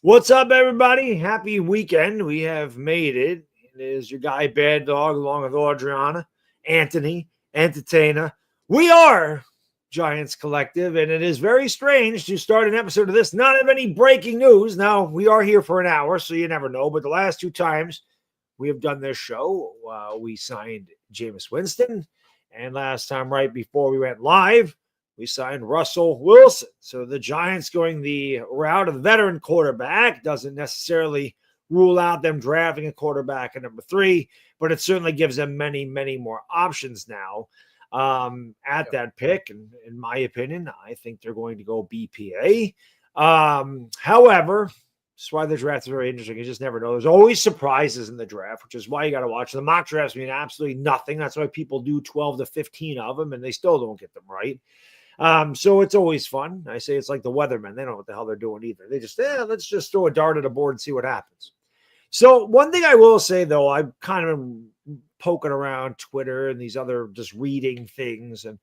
What's up, everybody? Happy weekend. We have made it. It is your guy, Bad Dog, along with Adriana, Anthony, Entertainer. We are Giants Collective, and it is very strange to start an episode of this, not have any breaking news. Now, we are here for an hour, so you never know, but the last two times we have done this show, we signed Jameis Winston, and last time, right before we went live, we signed Russell Wilson. So the Giants going the route of the veteran quarterback doesn't necessarily rule out them drafting a quarterback at number 3, but it certainly gives them many, many more options now at that pick. And in my opinion, I think they're going to go BPA. However, that's why the draft is very interesting. You just never know. There's always surprises in the draft, which is why you got to watch. The mock drafts mean absolutely nothing. That's why people do 12 to 15 of them, and they still don't get them right. So it's always fun. I say it's like the weathermen. They don't know what the hell they're doing either. They just, let's just throw a dart at a board and see what happens. So one thing I will say, though, I'm kind of poking around Twitter and these other just reading things. And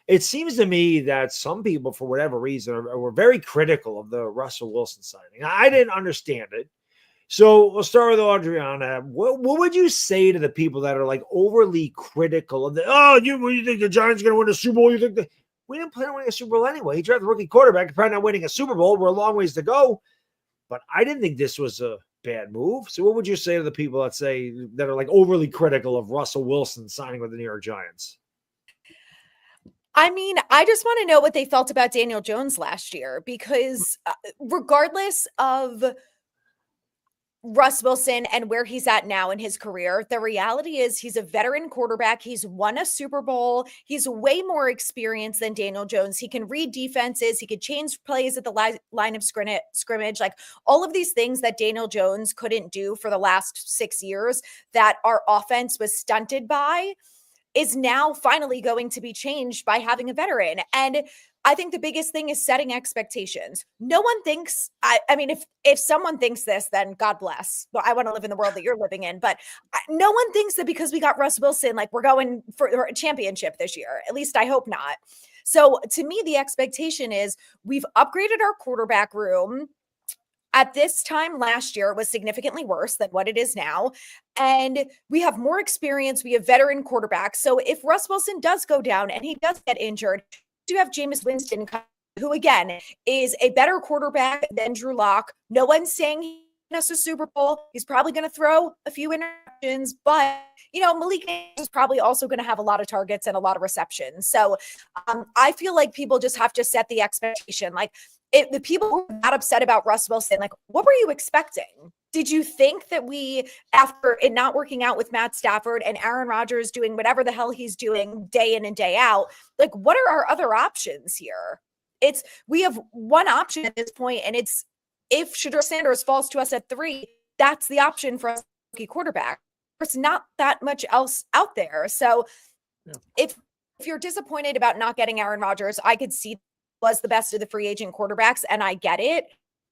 it seems to me that some people, for whatever reason, were very critical of the Russell Wilson signing. I didn't understand it. So we'll start with Adriana. What would you say to the people that are like overly critical of you think the Giants are going to win a Super Bowl? You think we didn't plan on winning a Super Bowl anyway. He drafted a rookie quarterback, probably not winning a Super Bowl. We're a long ways to go. But I didn't think this was a bad move. So what would you say to the people that are like overly critical of Russell Wilson signing with the New York Giants? I mean, I just want to know what they felt about Daniel Jones last year, because regardless of Russ Wilson and where he's at now in his career, the reality is he's a veteran quarterback. He's won a Super Bowl. He's way more experienced than Daniel Jones. He can read defenses. He could change plays at the line of scrimmage. Like all of these things that Daniel Jones couldn't do for the last 6 years that our offense was stunted by is now finally going to be changed by having a veteran. And I think the biggest thing is setting expectations. No one thinks, I mean, if someone thinks this, then God bless. Well, I want to live in the world that you're living in, but no one thinks that because we got Russ Wilson, like we're going for a championship this year. At least I hope not. So to me, the expectation is we've upgraded our quarterback room. At this time last year, it was significantly worse than what it is now. And we have more experience. We have veteran quarterbacks. So if Russ Wilson does go down and he does get injured, you have Jameis Winston, who again is a better quarterback than Drew Lock. No one's saying he wins a Super Bowl. He's probably going to throw a few interceptions, but Malik is probably also going to have a lot of targets and a lot of receptions. So I feel like people just have to set the expectation. Like the people who are not upset about Russ Wilson, like what were you expecting? Did you think that after it not working out with Matt Stafford and Aaron Rodgers doing whatever the hell he's doing day in and day out, like what are our other options here? We have one option at this point, and it's if Shedeur Sanders falls to us at 3, that's the option for a rookie quarterback. There's not that much else out there. So if you're disappointed about not getting Aaron Rodgers, I could see was the best of the free agent quarterbacks, and I get it.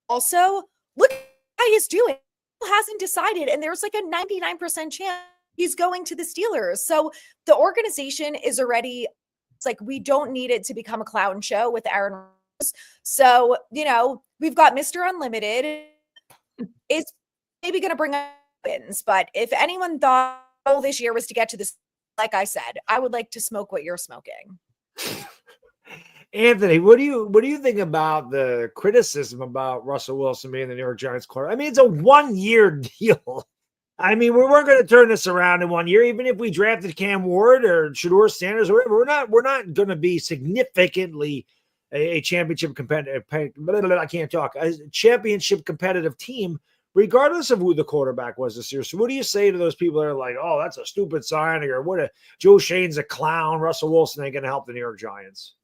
Also, look how he's doing. Hasn't decided, and there's like a 99% chance he's going to the Steelers. So the organization is already, it's like we don't need it to become a clown show with Aaron Rodgers. So, we've got Mr. Unlimited. It's maybe going to bring up wins, but if anyone thought this year was to get to this, like I said, I would like to smoke what you're smoking. Anthony, what do you think about the criticism about Russell Wilson being the New York Giants quarterback? I mean, it's a 1-year deal. I mean, we weren't going to turn this around in 1 year, even if we drafted Cam Ward or Shedeur Sanders or whatever. We're not going to be significantly a championship competitive. I can't talk. A championship competitive team, regardless of who the quarterback was this year. So, what do you say to those people that are like, "Oh, that's a stupid signing," or Joe Shane's a clown. Russell Wilson ain't going to help the New York Giants.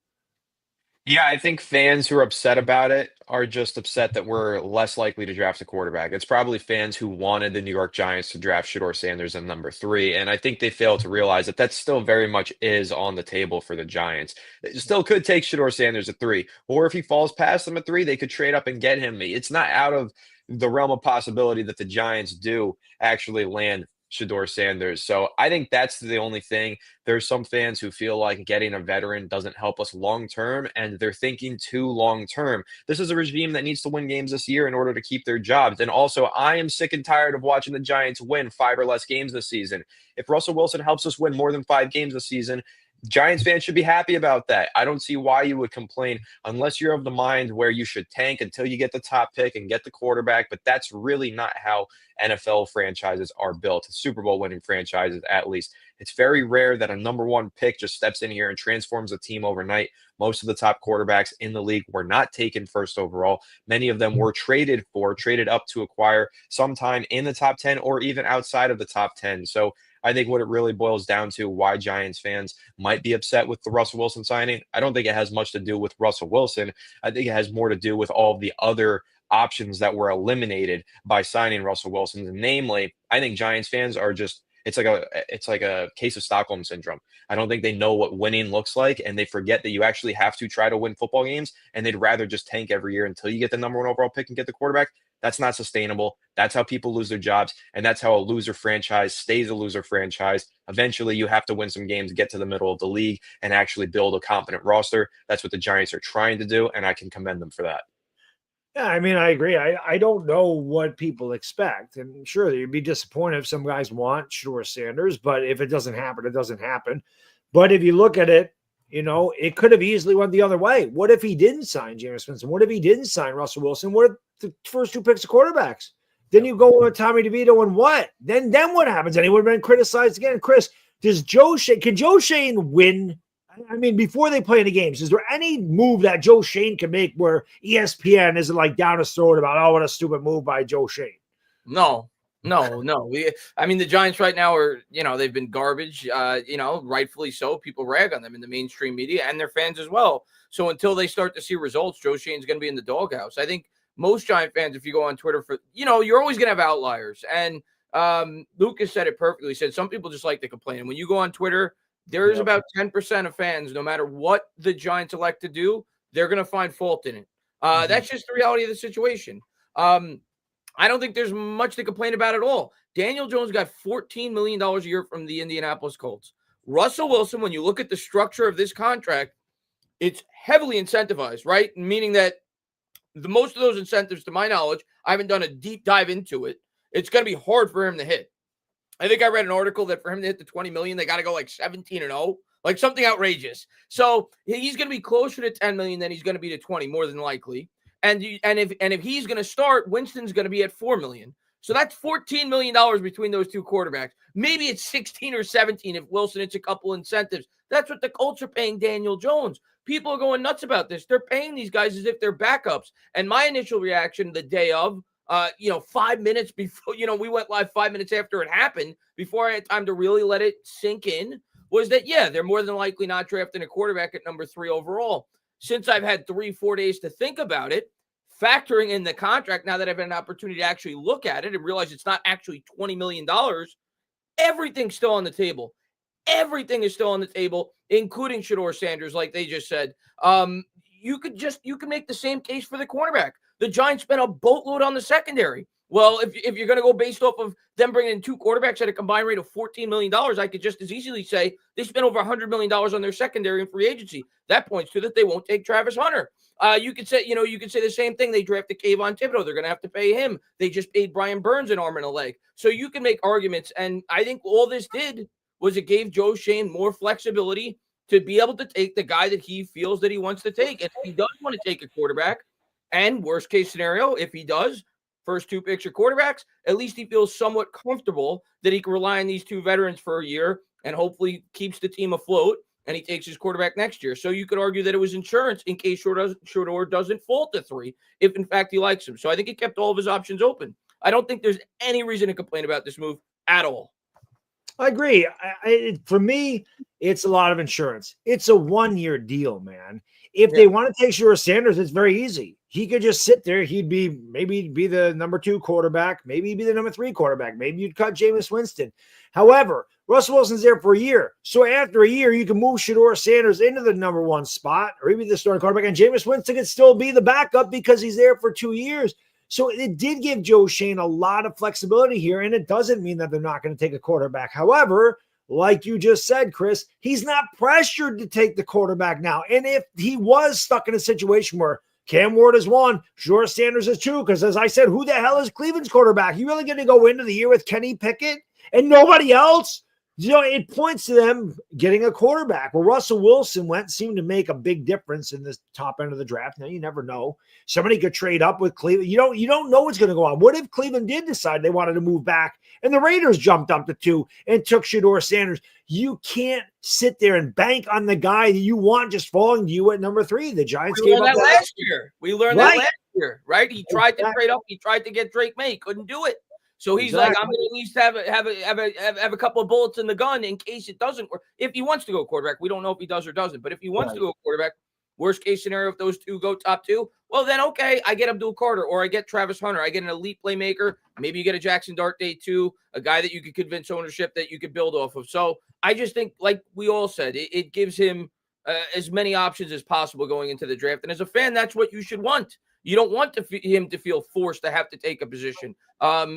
Yeah, I think fans who are upset about it are just upset that we're less likely to draft a quarterback. It's probably fans who wanted the New York Giants to draft Shedeur Sanders in number 3, and I think they fail to realize that still very much is on the table for the Giants. It still could take Shedeur Sanders at 3, or if he falls past them at 3, they could trade up and get him. It's not out of the realm of possibility that the Giants do actually land Shedeur Sanders. So I think that's the only thing. There's some fans who feel like getting a veteran doesn't help us long term, and they're thinking too long term. This is a regime that needs to win games this year in order to keep their jobs. And also, I am sick and tired of watching the Giants win 5 or less games this season. If Russell Wilson helps us win more than 5 games this season, Giants fans should be happy about that. I don't see why you would complain unless you're of the mind where you should tank until you get the top pick and get the quarterback. But that's really not how NFL franchises are built, Super Bowl winning franchises at least. It's very rare that a number 1 pick just steps in here and transforms a team overnight. Most of the top quarterbacks in the league were not taken first overall. Many of them were traded up to acquire sometime in the top 10 or even outside of the top 10. So I think what it really boils down to, why Giants fans might be upset with the Russell Wilson signing, I don't think it has much to do with Russell Wilson. I think it has more to do with all of the other options that were eliminated by signing Russell Wilson. And namely, I think Giants fans are just, it's like a case of Stockholm syndrome. I don't think they know what winning looks like, and they forget that you actually have to try to win football games, and they'd rather just tank every year until you get the number 1 overall pick and get the quarterback. That's not sustainable. That's how people lose their jobs, and that's how a loser franchise stays a loser franchise. Eventually, you have to win some games, get to the middle of the league, and actually build a competent roster. That's what the Giants are trying to do, and I can commend them for that. Yeah, I mean, I agree. I don't know what people expect. And sure, you'd be disappointed if some guys want Shedeur Sanders, but if it doesn't happen, it doesn't happen. But if you look at it, it could have easily went the other way. What if he didn't sign Jameis Winston? What if he didn't sign Russell Wilson? What if the first 2 picks of quarterbacks? Then you go with Tommy DeVito and what? Then what happens? And he would have been criticized again. Chris, can Joe Shane win? I mean, before they play any games, is there any move that Joe Shane can make where ESPN isn't like down his throat about, oh, what a stupid move by Joe Shane? No. I mean, the Giants right now are, they've been garbage, rightfully so. People rag on them in the mainstream media and their fans as well. So until they start to see results, Joe Shane's going to be in the doghouse. I think most Giant fans, if you go on Twitter you're always going to have outliers. And Lucas said it perfectly. He said some people just like to complain. And when you go on Twitter, there is about 10% of fans, no matter what the Giants elect to do, they're going to find fault in it. That's just the reality of the situation. I don't think there's much to complain about at all. Daniel Jones got $14 million a year from the Indianapolis Colts. Russell Wilson, when you look at the structure of this contract, it's heavily incentivized, right? Meaning that most of those incentives, to my knowledge, I haven't done a deep dive into it. It's going to be hard for him to hit. I think I read an article that for him to hit the 20 million, they got to go like 17-0, like something outrageous. So he's going to be closer to 10 million than he's going to be to 20, more than likely. And if he's going to start, Winston's going to be at 4 million. So that's $14 million between those 2 quarterbacks. Maybe it's 16 or 17 if Wilson hits a couple incentives. That's what the Colts are paying Daniel Jones. People are going nuts about this. They're paying these guys as if they're backups. And my initial reaction the day of, 5 minutes before, we went live 5 minutes after it happened, before I had time to really let it sink in, was that, yeah, they're more than likely not drafting a quarterback at number 3 overall. Since I've had 3-4 days to think about it, factoring in the contract, now that I've had an opportunity to actually look at it and realize it's not actually $20 million, everything's still on the table. Everything is still on the table, including Shedeur Sanders, like they just said. You can make the same case for the cornerback. The Giants spent a boatload on the secondary. Well, if you're going to go based off of them bringing in 2 quarterbacks at a combined rate of $14 million, I could just as easily say they spent over $100 million on their secondary in free agency. That points to that they won't take Travis Hunter. You could say the same thing. They drafted Kayvon Thibodeau. They're going to have to pay him. They just paid Brian Burns an arm and a leg. So you can make arguments. And I think all this did was it gave Joe Shane more flexibility to be able to take the guy that he feels that he wants to take. And if he does want to take a quarterback, and worst case scenario, if he does, first 2 picks are quarterbacks, at least he feels somewhat comfortable that he can rely on these 2 veterans for a year and hopefully keeps the team afloat, and he takes his quarterback next year. So you could argue that it was insurance in case Shedeur doesn't fall to 3, if in fact he likes him. So I think it kept all of his options open. I don't think there's any reason to complain about this move at all. I agree. For me, it's a lot of insurance. It's a 1-year deal, man. If they want to take Shedeur Sanders, it's very easy. He could just sit there. He'd be the number 2 quarterback. Maybe he'd be the number 3 quarterback. Maybe you'd cut Jameis Winston. However, Russell Wilson's there for a year. So after a year, you can move Shedeur Sanders into the number 1 spot, or even the starting quarterback, and Jameis Winston could still be the backup because he's there for 2 years. So it did give Joe Shane a lot of flexibility here, and it doesn't mean that they're not going to take a quarterback. However, like you just said, Chris, he's not pressured to take the quarterback now. And if he was stuck in a situation where Cam Ward is one, Shedeur Sanders is two, because as I said, who the hell is Cleveland's quarterback? You really going to go into the year with Kenny Pickett and nobody else? It points to them getting a quarterback. Well, Russell Wilson seemed to make a big difference in the top end of the draft. Now you never know. Somebody could trade up with Cleveland. You don't know what's going to go on. What if Cleveland did decide they wanted to move back and the Raiders jumped up to 2 and took Shedeur Sanders? You can't sit there and bank on the guy that you want just falling to you at number 3. The Giants We gave learned up that last year. We learned that last year, right? He tried to trade up. He tried to get Drake May. Couldn't do it. So he's like, I'm going to at least have a couple of bullets in the gun in case it doesn't work. If he wants to go quarterback, we don't know if he does or doesn't. But if he wants to go quarterback, worst case scenario, if those two go top 2, well, then, okay, I get Abdul Carter or I get Travis Hunter. I get an elite playmaker. Maybe you get a Jackson Dart Day 2, a guy that you could convince ownership that you could build off of. So I just think, like we all said, it gives him as many options as possible going into the draft. And as a fan, that's what you should want. You don't want him to feel forced to have to take a position.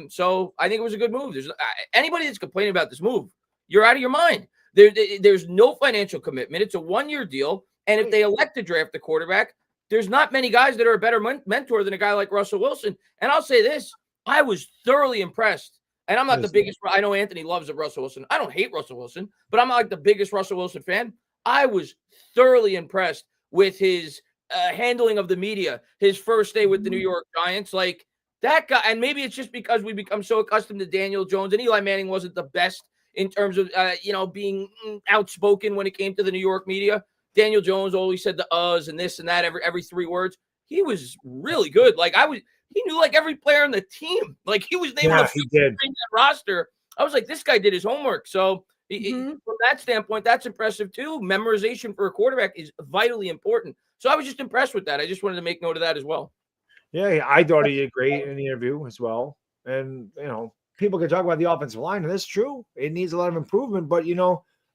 So I think it was a good move. There's anybody that's complaining about this move, you're out of your mind. There's no financial commitment. It's a 1-year deal. And if they elect to draft the quarterback, there's not many guys that are a better mentor than a guy like Russell Wilson. And I'll say this, I was thoroughly impressed. And I'm not the biggest. I know Anthony loves Russell Wilson. I don't hate Russell Wilson, but I'm not like the biggest Russell Wilson fan. I was thoroughly impressed with his handling of the media, his first day with the New York Giants. Like that guy, and maybe it's just because we become so accustomed to Daniel Jones, and Eli Manning wasn't the best in terms of being outspoken when it came to the New York media. Daniel Jones always said the uhs and this and that every 3 words. He was really good. Like he knew like every player on the team. Like he was able to bring that roster. I was like, this guy did his homework. So from that standpoint, that's impressive too. Memorization for a quarterback is vitally important. So I was just impressed with that. I just wanted to make note of that as well. Yeah, I thought he did great in the interview as well. And, people can talk about the offensive line, and that's true. It needs a lot of improvement. But,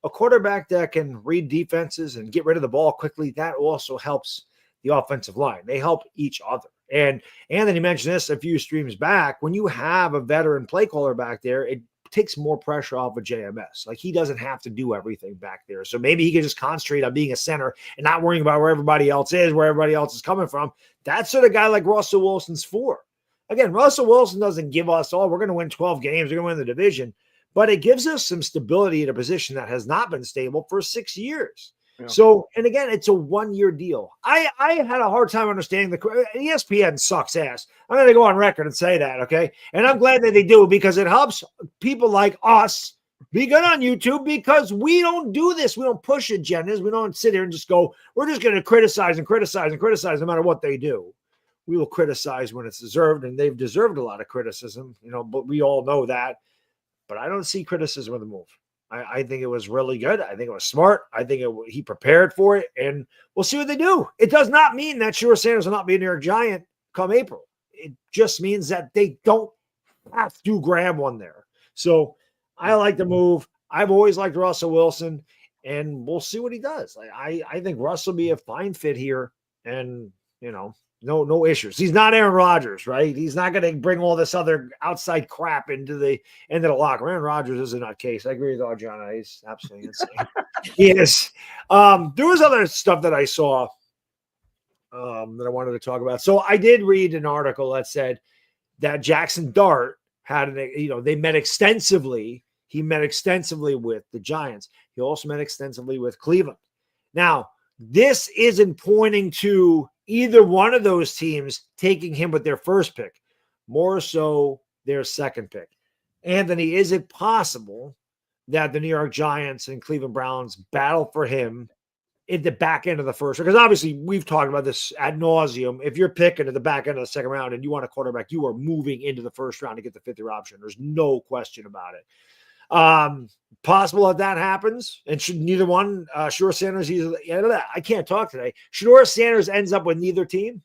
a quarterback that can read defenses and get rid of the ball quickly, that also helps the offensive line. They help each other. And Anthony mentioned this a few streams back. When you have a veteran play caller back there, it takes more pressure off of JMS. Like he doesn't have to do everything back there. So maybe he can just concentrate on being a center and not worrying about where everybody else is, where everybody else is coming from. That's what a guy like Russell Wilson's for. Again, Russell Wilson doesn't give us, we're going to win 12 games, we're going to win the division, but it gives us some stability in a position that has not been stable for 6 years. Yeah. So, and again, it's a 1-year deal. I had a hard time understanding ESPN sucks ass. I'm going to go on record and say that, okay? And I'm glad that they do because it helps people like us be good on YouTube because we don't do this. We don't push agendas. We don't sit here and just go, we're just going to criticize and criticize and criticize no matter what they do. We will criticize when it's deserved, and they've deserved a lot of criticism, but we all know that. But I don't see criticism of the move. I think it was really good. I think it was smart. I think he prepared for it, and we'll see what they do. It does not mean that Shedeur Sanders will not be a New York Giant come April. It just means that they don't have to grab one there. So I like the move. I've always liked Russell Wilson, and we'll see what he does. I think Russ will be a fine fit here, and no issues. He's not Aaron Rodgers, right? He's not going to bring all this other outside crap into the end of the locker. Aaron Rodgers is a nutcase. I agree with Adriana. He's absolutely insane. He is. There was other stuff that I saw that I wanted to talk about. So I did read an article that said that Jackson Dart had they met extensively. He met extensively with the Giants. He also met extensively with Cleveland. Now, this isn't pointing to either one of those teams taking him with their first pick, more so their second pick. Anthony, is it possible that the New York Giants and Cleveland Browns battle for him at the back end of the first? Because obviously we've talked about this ad nauseum. If you're picking at the back end of the second round and you want a quarterback, you are moving into the first round to get the 5th-year option. There's no question about it. Possible that happens, and should neither one, Shedeur Sanders, I can't talk today. Shedeur Sanders ends up with neither team.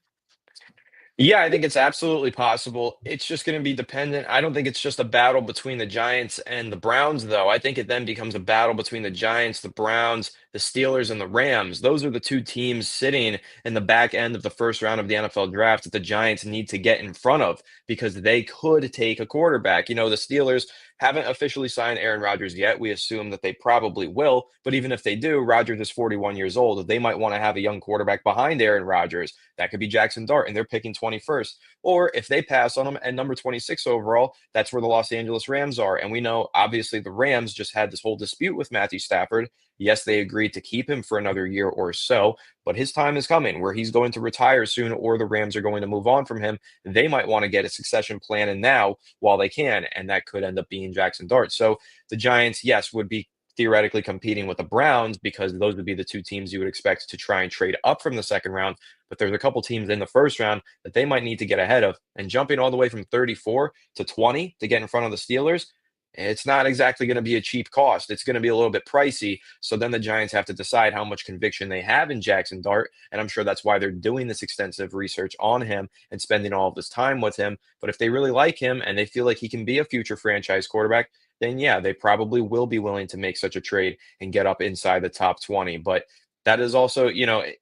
Yeah, I think it's absolutely possible. It's just going to be dependent. I don't think it's just a battle between the Giants and the Browns, though. I think it then becomes a battle between the Giants, the Browns, the Steelers, and the Rams. Those are the two teams sitting in the back end of the first round of the NFL draft that the Giants need to get in front of because they could take a quarterback. The Steelers haven't officially signed Aaron Rodgers yet. We assume that they probably will. But even if they do, Rodgers is 41 years old. They might want to have a young quarterback behind Aaron Rodgers. That could be Jackson Dart, and they're picking 21st. Or if they pass on him at number 26 overall, that's where the Los Angeles Rams are. And we know, obviously, the Rams just had this whole dispute with Matthew Stafford. Yes, they agreed to keep him for another year or so, but his time is coming where he's going to retire soon, or the Rams are going to move on from him. They might want to get a succession plan in now while they can, and that could end up being Jackson Dart. So the Giants, yes, would be theoretically competing with the Browns because those would be the two teams you would expect to try and trade up from the second round. But there's a couple teams in the first round that they might need to get ahead of. And jumping all the way from 34 to 20 to get in front of the Steelers, it's not exactly going to be a cheap cost. It's going to be a little bit pricey. So then the Giants have to decide how much conviction they have in Jackson Dart. And I'm sure that's why they're doing this extensive research on him and spending all of this time with him. But if they really like him and they feel like he can be a future franchise quarterback, then yeah, they probably will be willing to make such a trade and get up inside the top 20. But that is also,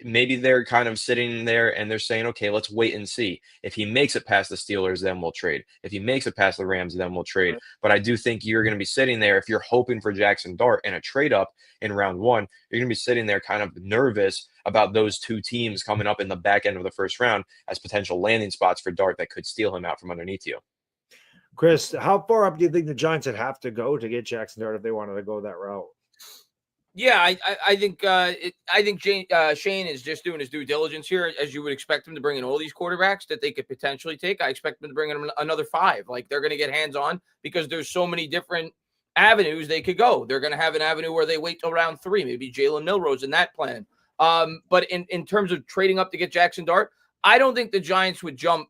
maybe they're kind of sitting there and they're saying, okay, let's wait and see. If he makes it past the Steelers, then we'll trade. If he makes it past the Rams, then we'll trade. But I do think you're going to be sitting there, if you're hoping for Jackson Dart and a trade up in round one, you're going to be sitting there kind of nervous about those two teams coming up in the back end of the first round as potential landing spots for Dart that could steal him out from underneath you. Chris, how far up do you think the Giants would have to go to get Jackson Dart if they wanted to go that route? Yeah, I think Shane is just doing his due diligence here, as you would expect him to bring in all these quarterbacks that they could potentially take. I expect them to bring in another 5. Like, they're going to get hands on because there's so many different avenues they could go. They're going to have an avenue where they wait till round 3, maybe Jalen Milrose in that plan. But in terms of trading up to get Jackson Dart, I don't think the Giants would jump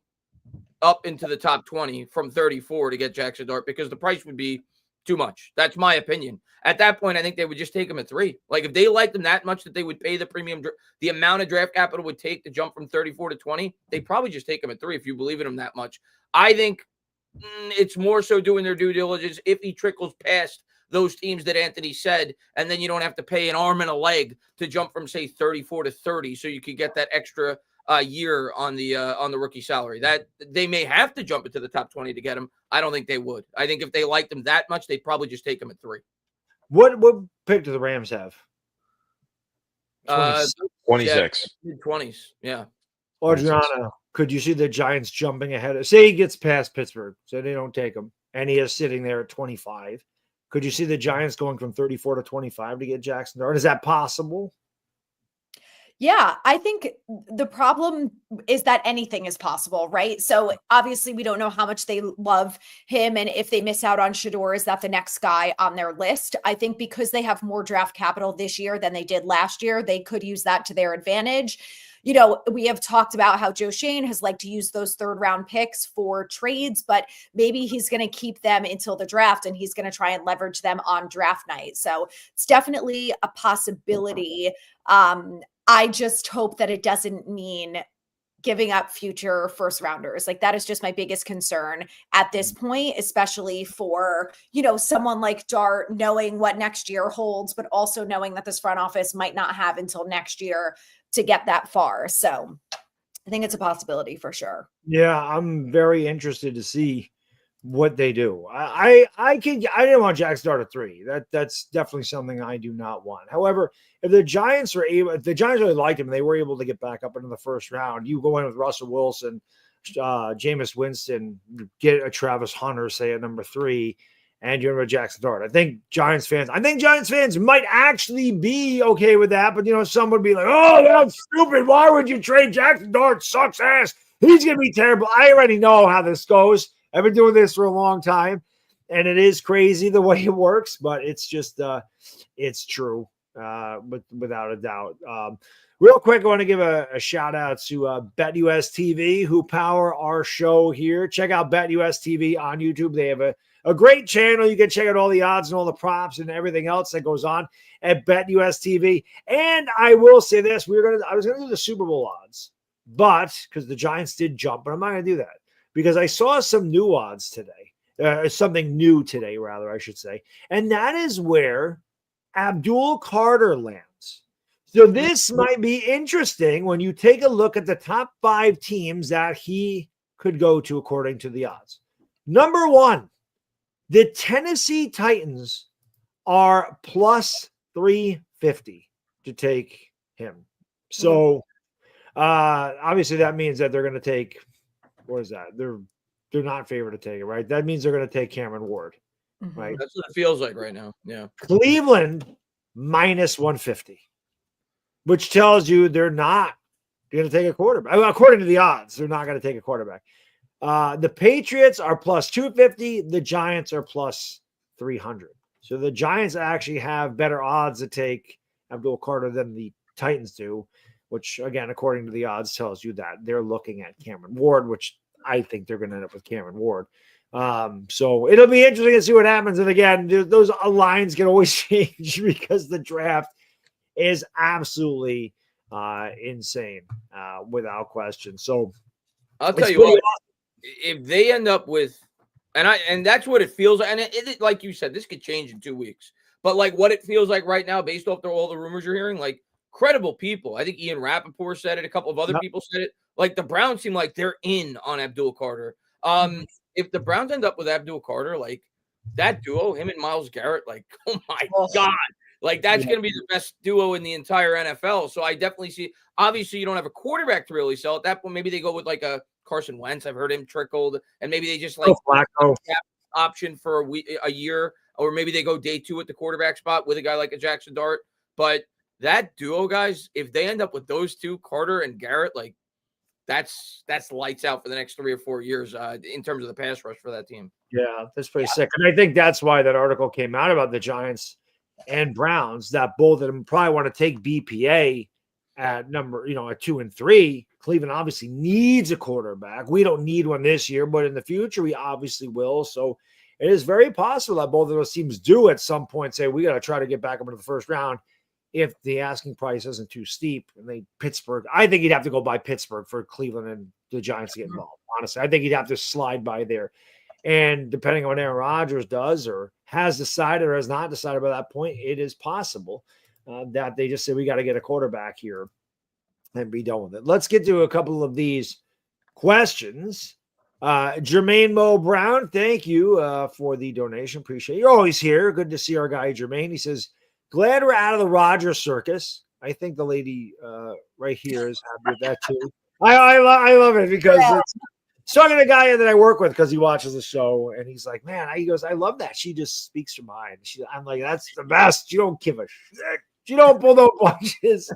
up into the top 20 from 34 to get Jackson Dart because the price would be too much. That's my opinion. At that point, I think they would just take him at 3. Like, if they liked him that much that they would pay the premium, the amount of draft capital would take to jump from 34 to 20, they probably just take him at 3 if you believe in him that much. I think it's more so doing their due diligence if he trickles past those teams that Anthony said, and then you don't have to pay an arm and a leg to jump from, say, 34 to 30 so you could get that extra year on the rookie salary. That they may have to jump into the top 20 to get him. I don't think they would. I think if they liked him that much, they'd probably just take him at 3. What pick do the Rams have? 26. Mid-20s, yeah. Adriana, could you see the Giants jumping ahead? Say he gets past Pittsburgh, so they don't take him, and he is sitting there at 25. Could you see the Giants going from 34 to 25 to get Jackson Dart? Is that possible? Yeah, I think the problem is that anything is possible, right? So obviously we don't know how much they love him, and if they miss out on Shedeur, is that the next guy on their list? I think because they have more draft capital this year than they did last year, they could use that to their advantage. We have talked about how Joe Shane has liked to use those 3rd-round picks for trades, but maybe he's going to keep them until the draft and he's going to try and leverage them on draft night. So it's definitely a possibility. I just hope that it doesn't mean giving up future first rounders. Like, that is just my biggest concern at this point, especially for, someone like Dart, knowing what next year holds, but also knowing that this front office might not have until next year to get that far. So I think it's a possibility for sure. Yeah, I'm very interested to see what they do. I didn't want Jackson Dart at 3. That's definitely something I do not want. However, if the Giants really liked him, they were able to get back up into the first round. You go in with Russell Wilson, Jameis Winston, get a Travis Hunter, say at number 3, and you're with Jackson Dart. I think Giants fans might actually be okay with that, but some would be like, "Oh, that's stupid. Why would you trade Jackson Dart? Sucks ass. He's gonna be terrible." I already know how this goes. I've been doing this for a long time, and it is crazy the way it works, but it's just it's true, without a doubt. Real quick, I want to give a shout out to BetUS TV, who power our show here. Check out BetUS TV on YouTube. They have a great channel. You can check out all the odds and all the props and everything else that goes on at BetUS TV. And I will say this: I was gonna do the Super Bowl odds but because the Giants did jump, but I'm not going to do that because I saw some new odds today, something new today, rather, I should say. And that is where Abdul Carter lands. So this might be interesting when you take a look at the top 5 teams that he could go to according to the odds. Number 1, the Tennessee Titans are plus 350 to take him. So obviously that means that they're going to take, what is that? They're not favored to take it, right? That means they're going to take Cameron Ward, right? That's what it feels like right now. Yeah. Cleveland minus 150, which tells you they're not going to take a quarterback. According to the odds, they're not going to take a quarterback. The Patriots are plus 250. The Giants are plus 300. So the Giants actually have better odds to take Abdul Carter than the Titans do, which, again, according to the odds, tells you that they're looking at Cameron Ward, which I think they're going to end up with Cameron Ward. So it'll be interesting to see what happens. And again, those lines can always change because the draft is absolutely insane, without question. So I'll tell you what, if they end up with, and that's what it feels like. And it, like you said, this could change in 2 weeks. But like what it feels like right now, based off all the rumors you're hearing, like credible people. I think Ian Rappaport said it. A couple of other people said it. Like the Browns seem like they're in on Abdul Carter. If the Browns end up with Abdul Carter, like that duo, him and Myles Garrett, like, oh my God. Like that's going to be the best duo in the entire NFL. So I definitely see, obviously you don't have a quarterback to really sell at that point. Maybe they go with like a Carson Wentz. I've heard him trickled, and maybe they just like option for a year, or maybe they go day 2 at the quarterback spot with a guy like a Jackson Dart. But that duo, guys, if they end up with those two, Carter and Garrett, like that's lights out for the next 3 or 4 years in terms of the pass rush for that team. Yeah, that's pretty sick. And I think that's why that article came out about the Giants and Browns, that both of them probably want to take BPA at number, at 2 and 3. Cleveland obviously needs a quarterback. We don't need one this year, but in the future, we obviously will. So it is very possible that both of those teams do at some point say, we got to try to get back up into the first round if the asking price isn't too steep. And Pittsburgh, I think you'd have to go by Pittsburgh for Cleveland and the Giants to get involved. Honestly, I think you'd have to slide by there. And depending on what Aaron Rodgers does or has decided or has not decided by that point, it is possible that they just say, we got to get a quarterback here and be done with it. Let's get to a couple of these questions. Jermaine Mo Brown, thank you for the donation. Appreciate it. You're always here. Good to see our guy, Jermaine. He says, glad we're out of the Rodgers circus. I think the lady right here is happy with that too. I love it because it's talking to a guy that I work with because he watches the show, and he's like, man, he goes, I love that. She just speaks her mind. I'm like, that's the best. You don't give a shit. You don't pull no punches.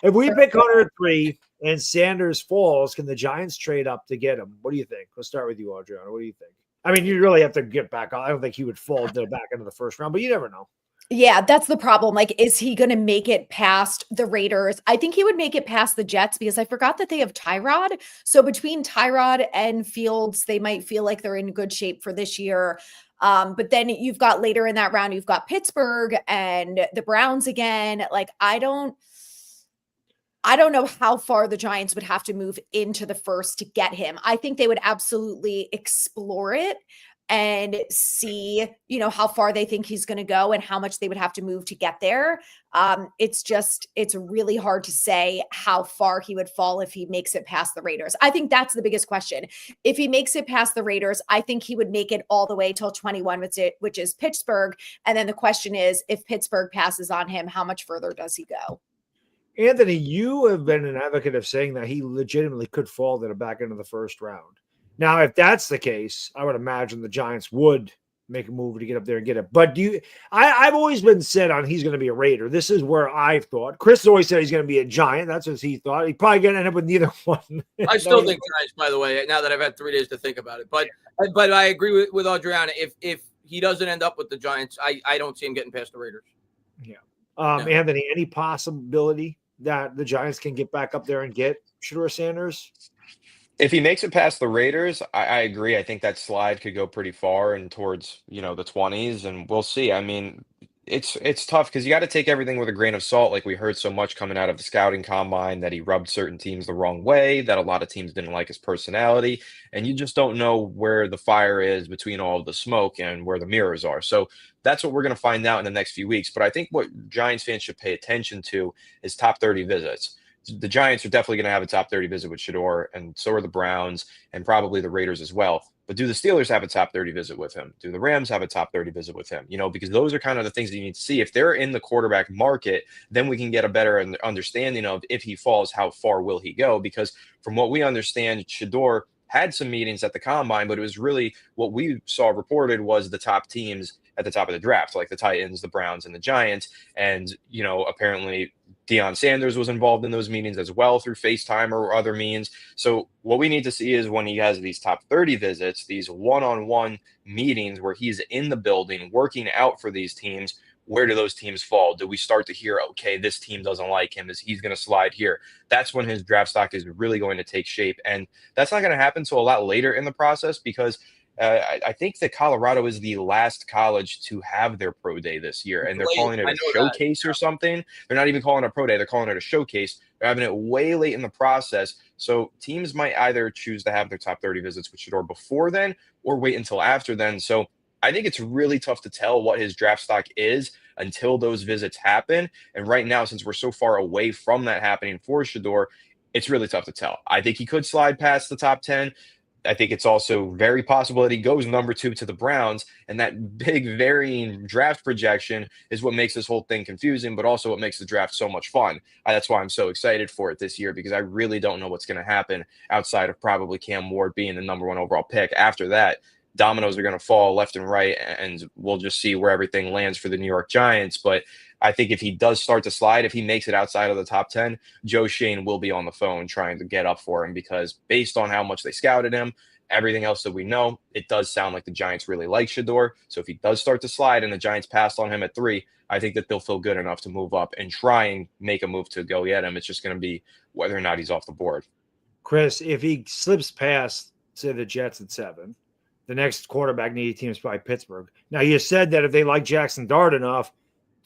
If we pick Hunter at 3 and Sanders falls, can the Giants trade up to get him? What do you think? Let's start with you, Adriana. What do you think? I mean, you really have to get back. I don't think he would fall to the back end of the first round, but you never know. Yeah, that's the problem. Like, is he going to make it past the Raiders? I think he would make it past the Jets because I forgot that they have Tyrod. So between Tyrod and Fields, they might feel like they're in good shape for this year. But then you've got later in that round, you've got Pittsburgh and the Browns again. Like, I don't know how far the Giants would have to move into the first to get him. I think they would absolutely explore it and see, how far they think he's going to go and how much they would have to move to get there. It's really hard to say how far he would fall if he makes it past the Raiders. I think that's the biggest question. If he makes it past the Raiders, I think he would make it all the way till 21, which is Pittsburgh. And then the question is, if Pittsburgh passes on him, how much further does he go? Anthony, you have been an advocate of saying that he legitimately could fall to the back end of the first round. Now, if that's the case, I would imagine the Giants would make a move to get up there and get it. But I've always been set on he's going to be a Raider. This is where I've thought. Chris always said he's going to be a Giant. That's what he thought. He's probably going to end up with neither one. I still think Giants, by the way, now that I've had 3 days to think about it. But I agree with Adriana. If he doesn't end up with the Giants, I don't see him getting past the Raiders. Yeah. Anthony, any possibility that the Giants can get back up there and get Shedeur Sanders? If he makes it past the Raiders, I agree. I think that slide could go pretty far and towards, the 20s, and we'll see. I mean, It's tough because you got to take everything with a grain of salt. Like we heard so much coming out of the scouting combine that he rubbed certain teams the wrong way, that a lot of teams didn't like his personality, and you just don't know where the fire is between all of the smoke and where the mirrors are. So that's what we're going to find out in the next few weeks. But I think what Giants fans should pay attention to is top 30 visits. The Giants are definitely going to have a top 30 visit with Shedeur, and so are the Browns and probably the Raiders as well. But do the Steelers have a top 30 visit with him? Do the Rams have a top 30 visit with him? Because those are kind of the things that you need to see. If they're in the quarterback market, then we can get a better understanding of if he falls, how far will he go? Because from what we understand, Shedeur had some meetings at the combine, but it was really what we saw reported was the top teams at the top of the draft, like the Titans, the Browns, and the Giants. And, apparently Deion Sanders was involved in those meetings as well through FaceTime or other means. So what we need to see is when he has these top 30 visits, these one-on-one meetings where he's in the building working out for these teams, where do those teams fall? Do we start to hear, okay, this team doesn't like him, he's going to slide here? That's when his draft stock is really going to take shape. And that's not going to happen until a lot later in the process because I think that Colorado is the last college to have their pro day this year, and they're calling it a showcase or something. They're not even calling it a pro day. They're calling it a showcase. They're having it way late in the process. So teams might either choose to have their top 30 visits with Shedeur before then or wait until after then. So I think it's really tough to tell what his draft stock is until those visits happen. And right now, since we're so far away from that happening for Shedeur, it's really tough to tell. I think he could slide past the top 10. I think it's also very possible that he goes number 2 to the Browns, and that big varying draft projection is what makes this whole thing confusing, but also what makes the draft so much fun. That's why I'm so excited for it this year, because I really don't know what's going to happen outside of probably Cam Ward being the number 1 overall pick. After that, dominoes are going to fall left and right, and we'll just see where everything lands for the New York Giants. But I think if he does start to slide, if he makes it outside of the top 10, Joe Shane will be on the phone trying to get up for him, because based on how much they scouted him, everything else that we know, it does sound like the Giants really like Shedeur. So if he does start to slide and the Giants passed on him at 3, I think that they'll feel good enough to move up and try and make a move to go get him. It's just going to be whether or not he's off the board. Chris, if he slips past, say, the Jets at 7, the next quarterback needy team is probably Pittsburgh. Now, you said that if they like Jackson Dart enough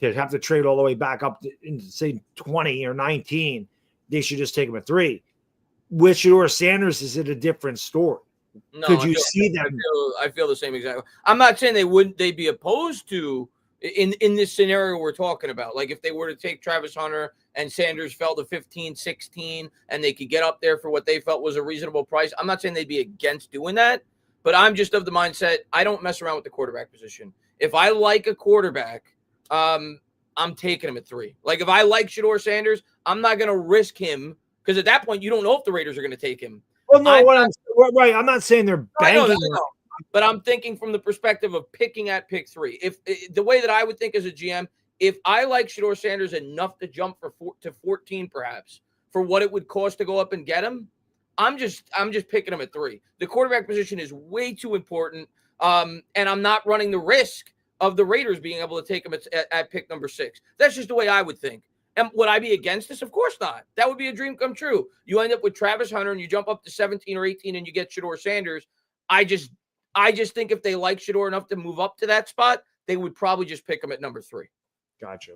to have to trade all the way back up to, say, 20 or 19, they should just take him at 3. With Shedeur Sanders, is it a different story? No, Could you see them? I feel the same exactly. I'm not saying they'd be opposed to in this scenario we're talking about. Like if they were to take Travis Hunter and Sanders fell to 15, 16, and they could get up there for what they felt was a reasonable price. I'm not saying they'd be against doing that, but I'm just of the mindset I don't mess around with the quarterback position. If I like a quarterback, I'm taking him at 3. Like if I like Shedeur Sanders, I'm not going to risk him, because at that point you don't know if the Raiders are going to take him. Well, no, I'm not saying they're banking. I know. But I'm thinking from the perspective of picking at pick 3. If the way that I would think as a GM, if I like Shedeur Sanders enough to jump to 14, perhaps for what it would cost to go up and get him, I'm just picking him at 3. The quarterback position is way too important, and I'm not running the risk of the Raiders being able to take him at pick number 6. That's just the way I would think. And would I be against this? Of course not. That would be a dream come true. You end up with Travis Hunter and you jump up to 17 or 18 and you get Shedeur Sanders. I just think if they like Shedeur enough to move up to that spot, they would probably just pick him at number 3. Gotcha.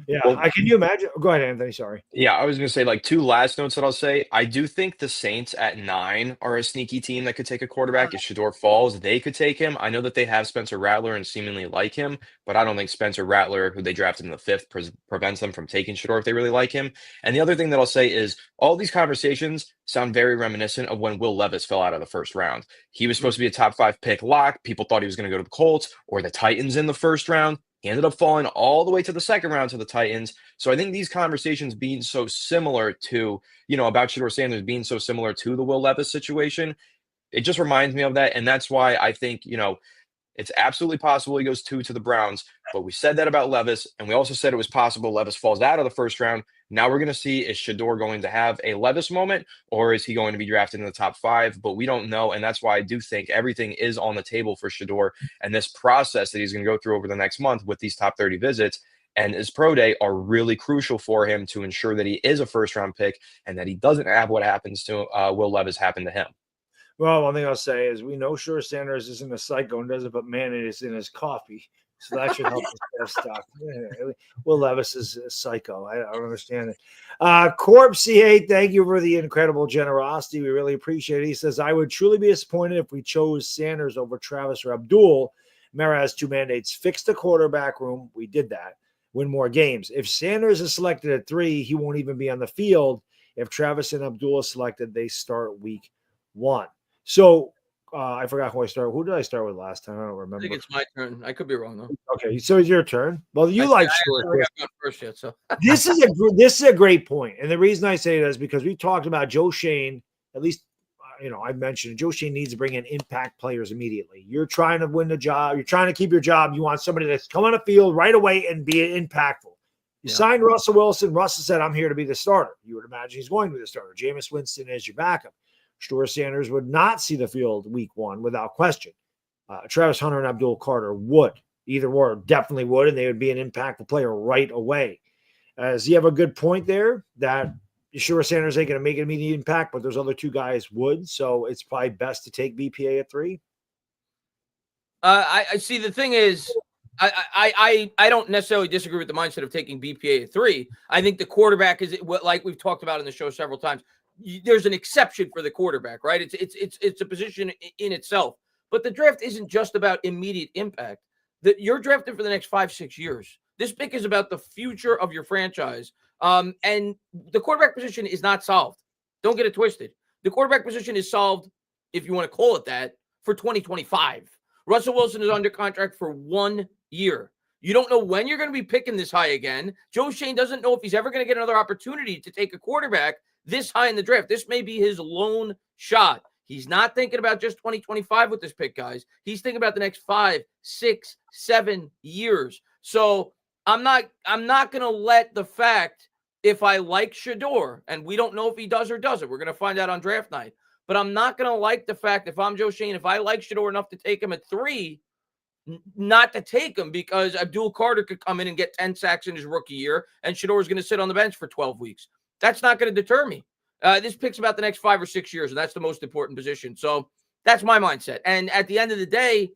Yeah. Can you imagine? Go ahead, Anthony. Sorry. Yeah, I was going to say, like, 2 last notes that I'll say. I do think the Saints at 9 are a sneaky team that could take a quarterback. If Shedeur falls, they could take him. I know that they have Spencer Rattler and seemingly like him, but I don't think Spencer Rattler, who they drafted in the 5th, prevents them from taking Shedeur if they really like him. And the other thing that I'll say is all these conversations sound very reminiscent of when Will Levis fell out of the first round. He was supposed to be a top 5 pick lock. People thought he was going to go to the Colts or the Titans in the first round. He ended up falling all the way to the second round to the Titans. So I think these conversations being so similar to, about Shedeur Sanders being so similar to the Will Levis situation, it just reminds me of that. And that's why I think, it's absolutely possible he goes 2 to the Browns. But we said that about Levis, and we also said it was possible Levis falls out of the first round. Now we're going to see, is Shedeur going to have a Levis moment, or is he going to be drafted in the top 5? But we don't know, and that's why I do think everything is on the table for Shedeur, and this process that he's going to go through over the next month with these top 30 visits and his pro day are really crucial for him to ensure that he is a first-round pick and that he doesn't have what happens to Will Levis happen to him. Well, one thing I'll say is we know Shedeur Sanders isn't a psycho and doesn't put mayonnaise in his coffee. So that should help the stock. Yeah, Will Levis is a psycho. I don't understand it. Corp C8, thank you for the incredible generosity. We really appreciate it. He says, I would truly be disappointed if we chose Sanders over Travis or Abdul. Mara has 2 mandates. Fix the quarterback room. We did that. Win more games. If Sanders is selected at 3, he won't even be on the field. If Travis and Abdul is selected, they start week 1. So I forgot who I started. Who did I start with last time? I don't remember. I think it's my turn. I could be wrong though. Okay, so it's your turn. Well, you like Shedeur. I haven't gone first yet, so This is a great point, and the reason I say that is because we talked about Joe Shane. At least, I mentioned Joe Shane needs to bring in impact players immediately. You're trying to win the job. You're trying to keep your job. You want somebody that's come on the field right away and be impactful. You signed Russell Wilson. Russell said, "I'm here to be the starter." You would imagine he's going to be the starter. Jameis Winston is your backup. Shedeur Sanders would not see the field week 1 without question. Travis Hunter and Abdul Carter would. Either or definitely would, and they would be an impactful player right away. Does he have a good point there that Shedeur Sanders ain't going to make an immediate impact, but those other 2 guys would, so it's probably best to take BPA at 3? I see. The thing is, I don't necessarily disagree with the mindset of taking BPA at 3. I think the quarterback is what, like we've talked about in the show several times. There's an exception for the quarterback, right? It's a position in itself. But the draft isn't just about immediate impact. That you're drafted for the next 5-6 years. This pick is about the future of your franchise. And the quarterback position is not solved. Don't get it twisted. The quarterback position is solved, if you want to call it that, for 2025. Russell Wilson is under contract for 1 year. You don't know when you're going to be picking this high again. Joe Shane doesn't know if he's ever going to get another opportunity to take a quarterback this high in the draft. This may be his lone shot. He's not thinking about just 2025 with this pick, guys. He's thinking about the next 5, 6, 7 years. So I'm not going to let the fact, if I like Shedeur, and we don't know if he does or doesn't, we're going to find out on draft night. But I'm not going to like the fact, if I'm Joe Shane, if I like Shedeur enough to take him at 3, not to take him because Abdul Carter could come in and get 10 sacks in his rookie year, and Shedeur is going to sit on the bench for 12 weeks. That's not going to deter me. This pick's about the next 5 or 6 years, and that's the most important position. So that's my mindset. And at the end of the day,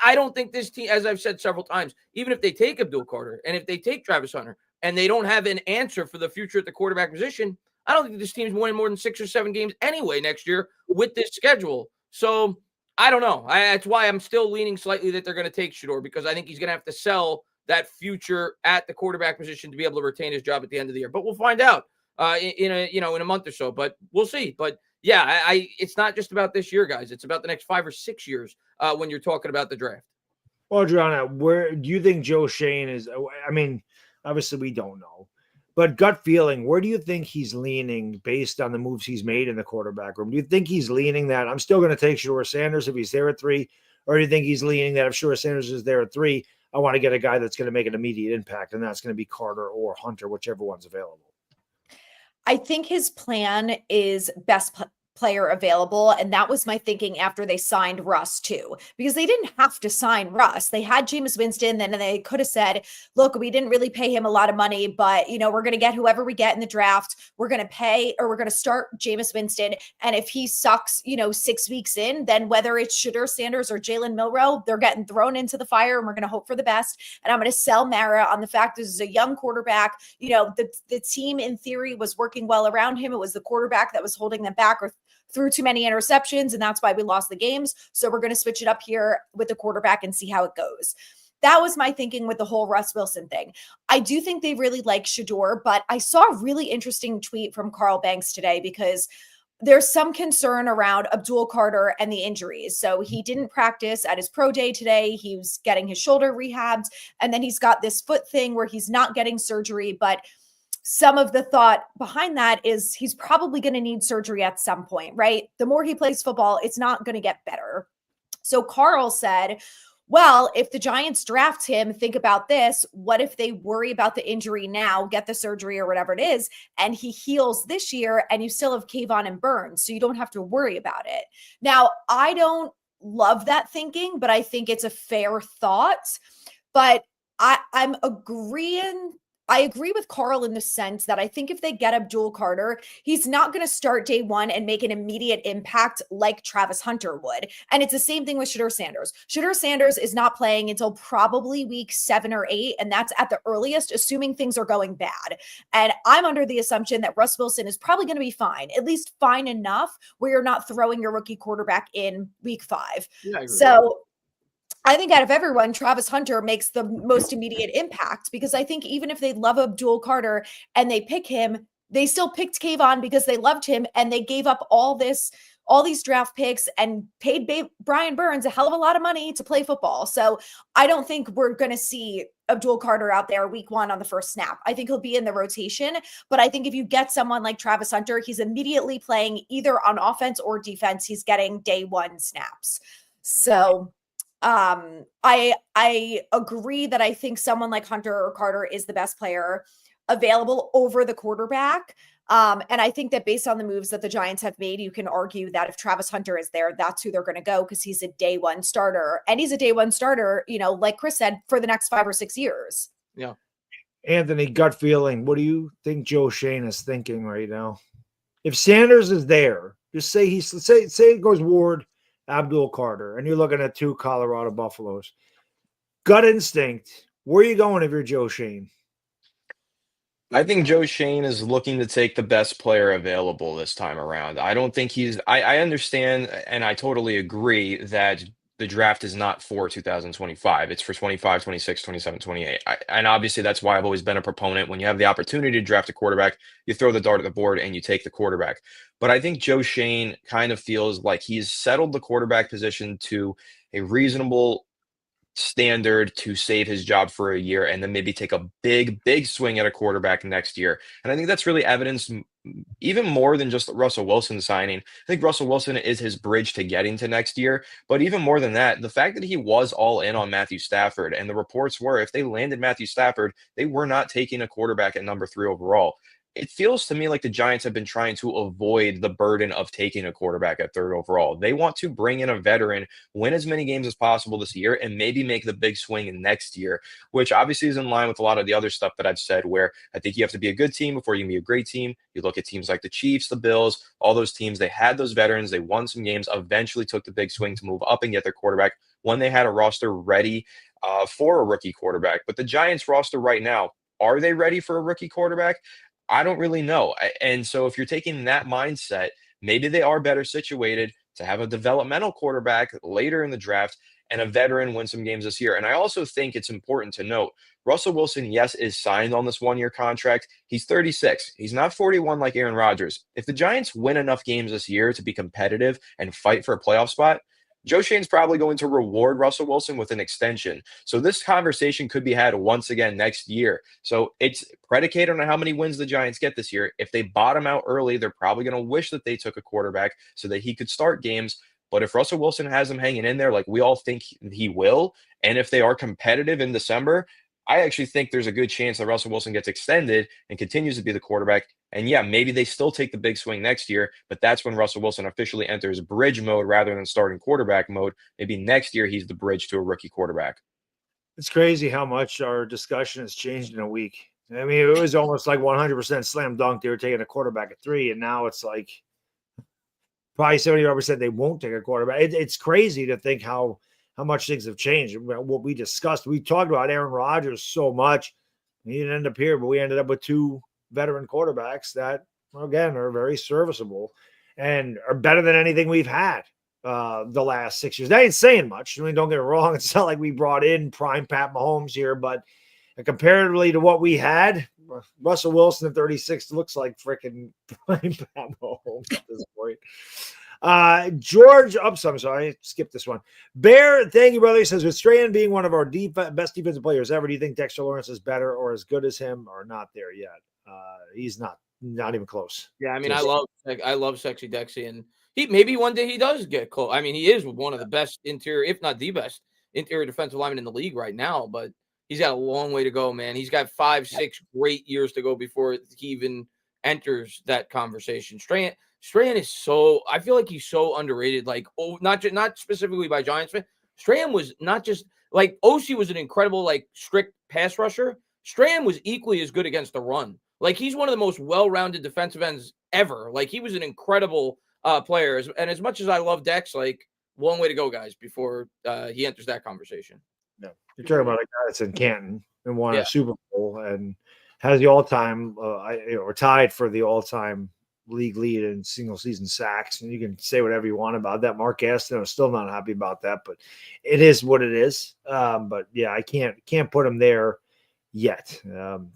I don't think this team, as I've said several times, even if they take Abdul Carter and if they take Travis Hunter and they don't have an answer for the future at the quarterback position, I don't think this team's winning more than 6 or 7 games anyway next year with this schedule. So I don't know. That's why I'm still leaning slightly that they're going to take Shedeur, because I think he's going to have to sell that future at the quarterback position to be able to retain his job at the end of the year. But we'll find out in a month or so. But we'll see. But yeah, it's not just about this year, guys. It's about the next 5 or 6 years when you're talking about the draft. Well, Adriana, where do you think Joe Shane is? I mean, obviously we don't know, but gut feeling, where do you think he's leaning based on the moves he's made in the quarterback room? Do you think he's leaning that I'm still going to take Shedeur Sanders if he's there at 3, or do you think he's leaning that if Shedeur Sanders is there at 3, I want to get a guy that's going to make an immediate impact, and that's going to be Carter or Hunter, whichever one's available? I think his plan is best player available. And that was my thinking after they signed Russ too, because they didn't have to sign Russ. They had Jameis Winston, then they could have said, look, we didn't really pay him a lot of money, but we're going to get whoever we get in the draft. We're going to pay, or we're going to start Jameis Winston. And if he sucks, 6 weeks in, then whether it's Shedeur Sanders or Jalen Milroe, they're getting thrown into the fire, and we're going to hope for the best. And I'm going to sell Mara on the fact this is a young quarterback. The team in theory was working well around him. It was the quarterback that was holding them back or threw too many interceptions, and that's why we lost the games. So we're going to switch it up here with the quarterback and see how it goes. That was my thinking with the whole Russ Wilson thing. I do think they really like Shedeur, but I saw a really interesting tweet from Carl Banks today because there's some concern around Abdul Carter and the injuries. So he didn't practice at his pro day today. He was getting his shoulder rehabbed, and then he's got this foot thing where he's not getting surgery, but some of the thought behind that is he's probably going to need surgery at some point, right? The more he plays football, it's not going to get better. So Carl said, well, if the Giants draft him, think about this. What if they worry about the injury now, get the surgery or whatever it is, and he heals this year and you still have Kayvon and Burns, so you don't have to worry about it. Now, I don't love that thinking, but I think it's a fair thought. But I'm agreeing I agree with Carl in the sense that I think if they get Abdul Carter, he's not going to start day one and make an immediate impact like Travis Hunter would. And it's the same thing with Shedeur Sanders. Shedeur Sanders is not playing until probably week 7 or 8, and that's at the earliest, assuming things are going bad. And I'm under the assumption that Russ Wilson is probably going to be fine, at least fine enough where you're not throwing your rookie quarterback in week 5. Yeah, so I think out of everyone, Travis Hunter makes the most immediate impact, because I think even if they love Abdul Carter and they pick him, they still picked Kayvon because they loved him, and they gave up all these draft picks and paid Brian Burns a hell of a lot of money to play football. So I don't think we're going to see Abdul Carter out there week 1 on the first snap. I think he'll be in the rotation, but I think if you get someone like Travis Hunter, he's immediately playing either on offense or defense. He's getting day 1 snaps. So I agree that I think someone like Hunter or Carter is the best player available over the quarterback. And I think that based on the moves that the Giants have made, you can argue that if Travis Hunter is there, that's who they're going to go, because he's a day 1 starter, and he's a day 1 starter, like Chris said, for the next 5 or 6 years. Yeah. Anthony, gut feeling. What do you think Joe Shane is thinking right now? If Sanders is there, just say say it goes Ward, Abdul Carter, and you're looking at 2 Colorado Buffaloes. Gut instinct, where are you going if you're Joe Shane? I think Joe Shane is looking to take the best player available this time around. I don't think I understand, and I totally agree that the draft is not for 2025. It's for 25, 26, 27, 28. And obviously that's why I've always been a proponent. When you have the opportunity to draft a quarterback, you throw the dart at the board and you take the quarterback. But I think Joe Shane kind of feels like he's settled the quarterback position to a reasonable standard to save his job for a year, and then maybe take a big swing at a quarterback next year. And I think that's really evidenced even more than just Russell Wilson signing. I think Russell Wilson is his bridge to getting to next year. But even more than that, the fact that he was all in on Matthew Stafford, and the reports were if they landed Matthew Stafford, they were not taking a quarterback at number 3 overall. It feels to me like the Giants have been trying to avoid the burden of taking a quarterback at 3rd overall. They want to bring in a veteran, win as many games as possible this year, and maybe make the big swing next year, which obviously is in line with a lot of the other stuff that I've said, where I think you have to be a good team before you can be a great team. You look at teams like the Chiefs, the Bills, all those teams, they had those veterans, they won some games, eventually took the big swing to move up and get their quarterback when they had a roster ready for a rookie quarterback. But the Giants roster right now, are they ready for a rookie quarterback? I don't really know. And so if you're taking that mindset, maybe they are better situated to have a developmental quarterback later in the draft and a veteran win some games this year. And I also think it's important to note, Russell Wilson, yes, is signed on this 1-year contract. He's 36. He's not 41 like Aaron Rodgers. If the Giants win enough games this year to be competitive and fight for a playoff spot, Joe Shane's probably going to reward Russell Wilson with an extension. So this conversation could be had once again next year. So it's predicated on how many wins the Giants get this year. If they bottom out early, they're probably going to wish that they took a quarterback so that he could start games. But if Russell Wilson has them hanging in there like we all think he will, and if they are competitive in December, I actually think there's a good chance that Russell Wilson gets extended and continues to be the quarterback. And yeah, maybe they still take the big swing next year, but that's when Russell Wilson officially enters bridge mode rather than starting quarterback mode. Maybe next year he's the bridge to a rookie quarterback. It's crazy how much our discussion has changed in a week. I mean, it was almost like 100% slam dunk. They were taking a quarterback at 3, and now it's like probably 75% they won't take a quarterback. It's crazy to think how much things have changed. What we discussed, we talked about Aaron Rodgers so much. He didn't end up here, but we ended up with 2 veteran quarterbacks that, again, are very serviceable and are better than anything we've had the last 6 years. That ain't saying much. I mean, don't get me wrong. It's not like we brought in prime Pat Mahomes here, but comparatively to what we had, Russell Wilson at 36 looks like freaking prime Pat Mahomes at this point. George Ups, I'm sorry, I skipped this one. Bear, thank you, brother. He says, with Strahan being one of our best defensive players ever, do you think Dexter Lawrence is better or as good as him, or not there yet? He's not even close. Yeah, I mean, I love Sexy Dexy, and maybe one day he does get close. I mean, he is one of the best interior, if not the best interior defensive lineman in the league right now, but he's got a long way to go, man. He's got 5-6 great years to go before he even enters that conversation. Strahan is I feel like he's so underrated. Like, not specifically by Giants fans. Strahan was not just like OC was an incredible, like, strict pass rusher. Strahan was equally as good against the run. Like, he's one of the most well-rounded defensive ends ever. Like, he was an incredible player. And as much as I love Dex, like, long way to go, guys, before he enters that conversation. No, you're talking about a guy that's in Canton and won Yeah. a Super Bowl and has the all-time or tied for the all-time league lead in single-season sacks. And you can say whatever you want about that. Mark Gaston, I'm still not happy about that, but it is what it is. But yeah, I can't put him there yet.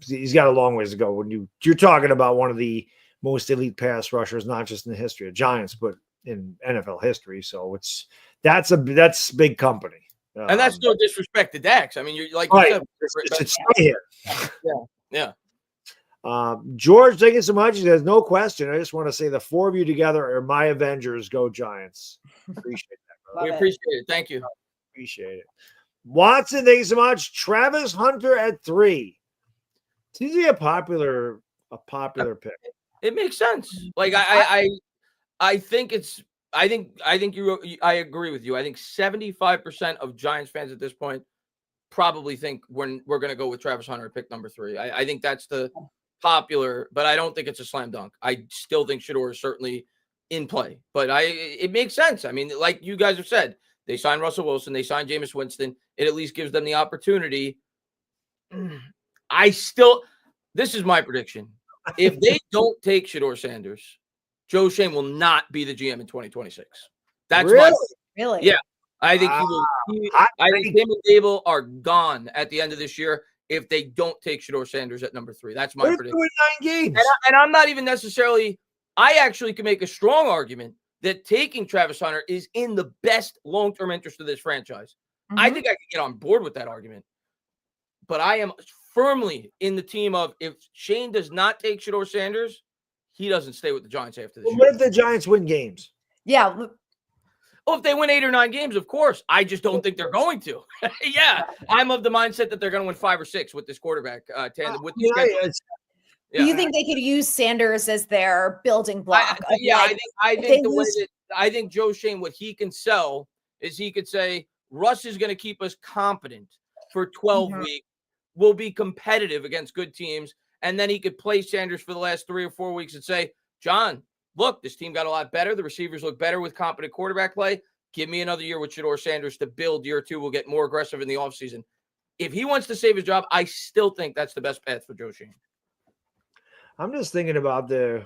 He's got a long ways to go. When you're talking about one of the most elite pass rushers, not just in the history of Giants, but in NFL history. So that's big company. And that's no disrespect to Dax. I mean, you're like, right. you said, it's here. Yeah. George, thank you so much. There's no question. I just want to say the four of you together are my Avengers. Go Giants. Appreciate that, brother. We appreciate it. Thank you. Appreciate it. Watson, thank you so much. Travis Hunter at 3. Seems to be a popular pick. It makes sense. Like, I think it's. I think I agree with you. I think 75% of Giants fans at this point probably think we're going to go with Travis Hunter at pick number 3. I think that's the popular, but I don't think it's a slam dunk. I still think Shedeur is certainly in play, but it makes sense. I mean, like you guys have said, they signed Russell Wilson, they signed Jameis Winston. It at least gives them the opportunity. This is my prediction. If they don't take Shedeur Sanders, Joe Schoen will not be the GM in 2026. That's really. Yeah, I think he will. I think him and Dable are gone at the end of this year if they don't take Shedeur Sanders at number 3. That's my prediction. 9 games, and I'm not even necessarily. I actually can make a strong argument that taking Travis Hunter is in the best long-term interest of this franchise. Mm-hmm. I think I can get on board with that argument. But I am firmly in the team of if Shane does not take Shedeur Sanders, he doesn't stay with the Giants after this year. What if the Giants win games? Yeah. Well, if they win 8 or 9 games, of course. I just don't think they're going to. Yeah. I'm of the mindset that they're going to win 5 or 6 with this quarterback tandem. With the schedule. Do you think they could use Sanders as their building block? I think Joe Schoen, what he can sell is he could say, Russ is going to keep us competent for 12 weeks. We'll be competitive against good teams. And then he could play Sanders for the last 3 or 4 weeks and say, John, look, this team got a lot better. The receivers look better with competent quarterback play. Give me another year with Shedeur Sanders to build year 2. We'll get more aggressive in the offseason. If he wants to save his job, I still think that's the best path for Joe Schoen. I'm just thinking about the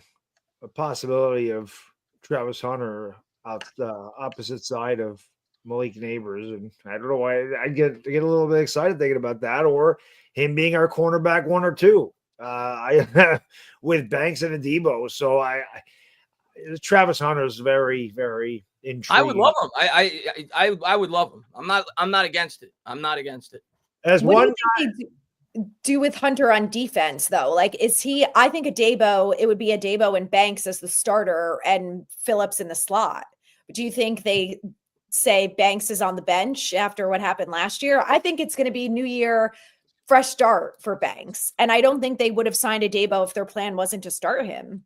possibility of Travis Hunter out the opposite side of Malik Neighbors. And I don't know why I get a little bit excited thinking about that, or him being our cornerback 1 or 2. With Banks and Adebo. So Travis Hunter is very, very intriguing. I would love him. I would love him. I'm not against it. I'm not against it. As what one do you think they do with Hunter on defense, though? Like, I think it would be Adebo and Banks as the starter and Phillips in the slot. Do you think they say Banks is on the bench after what happened last year? I think it's going to be new year, fresh start for Banks. And I don't think they would have signed Adebo if their plan wasn't to start him.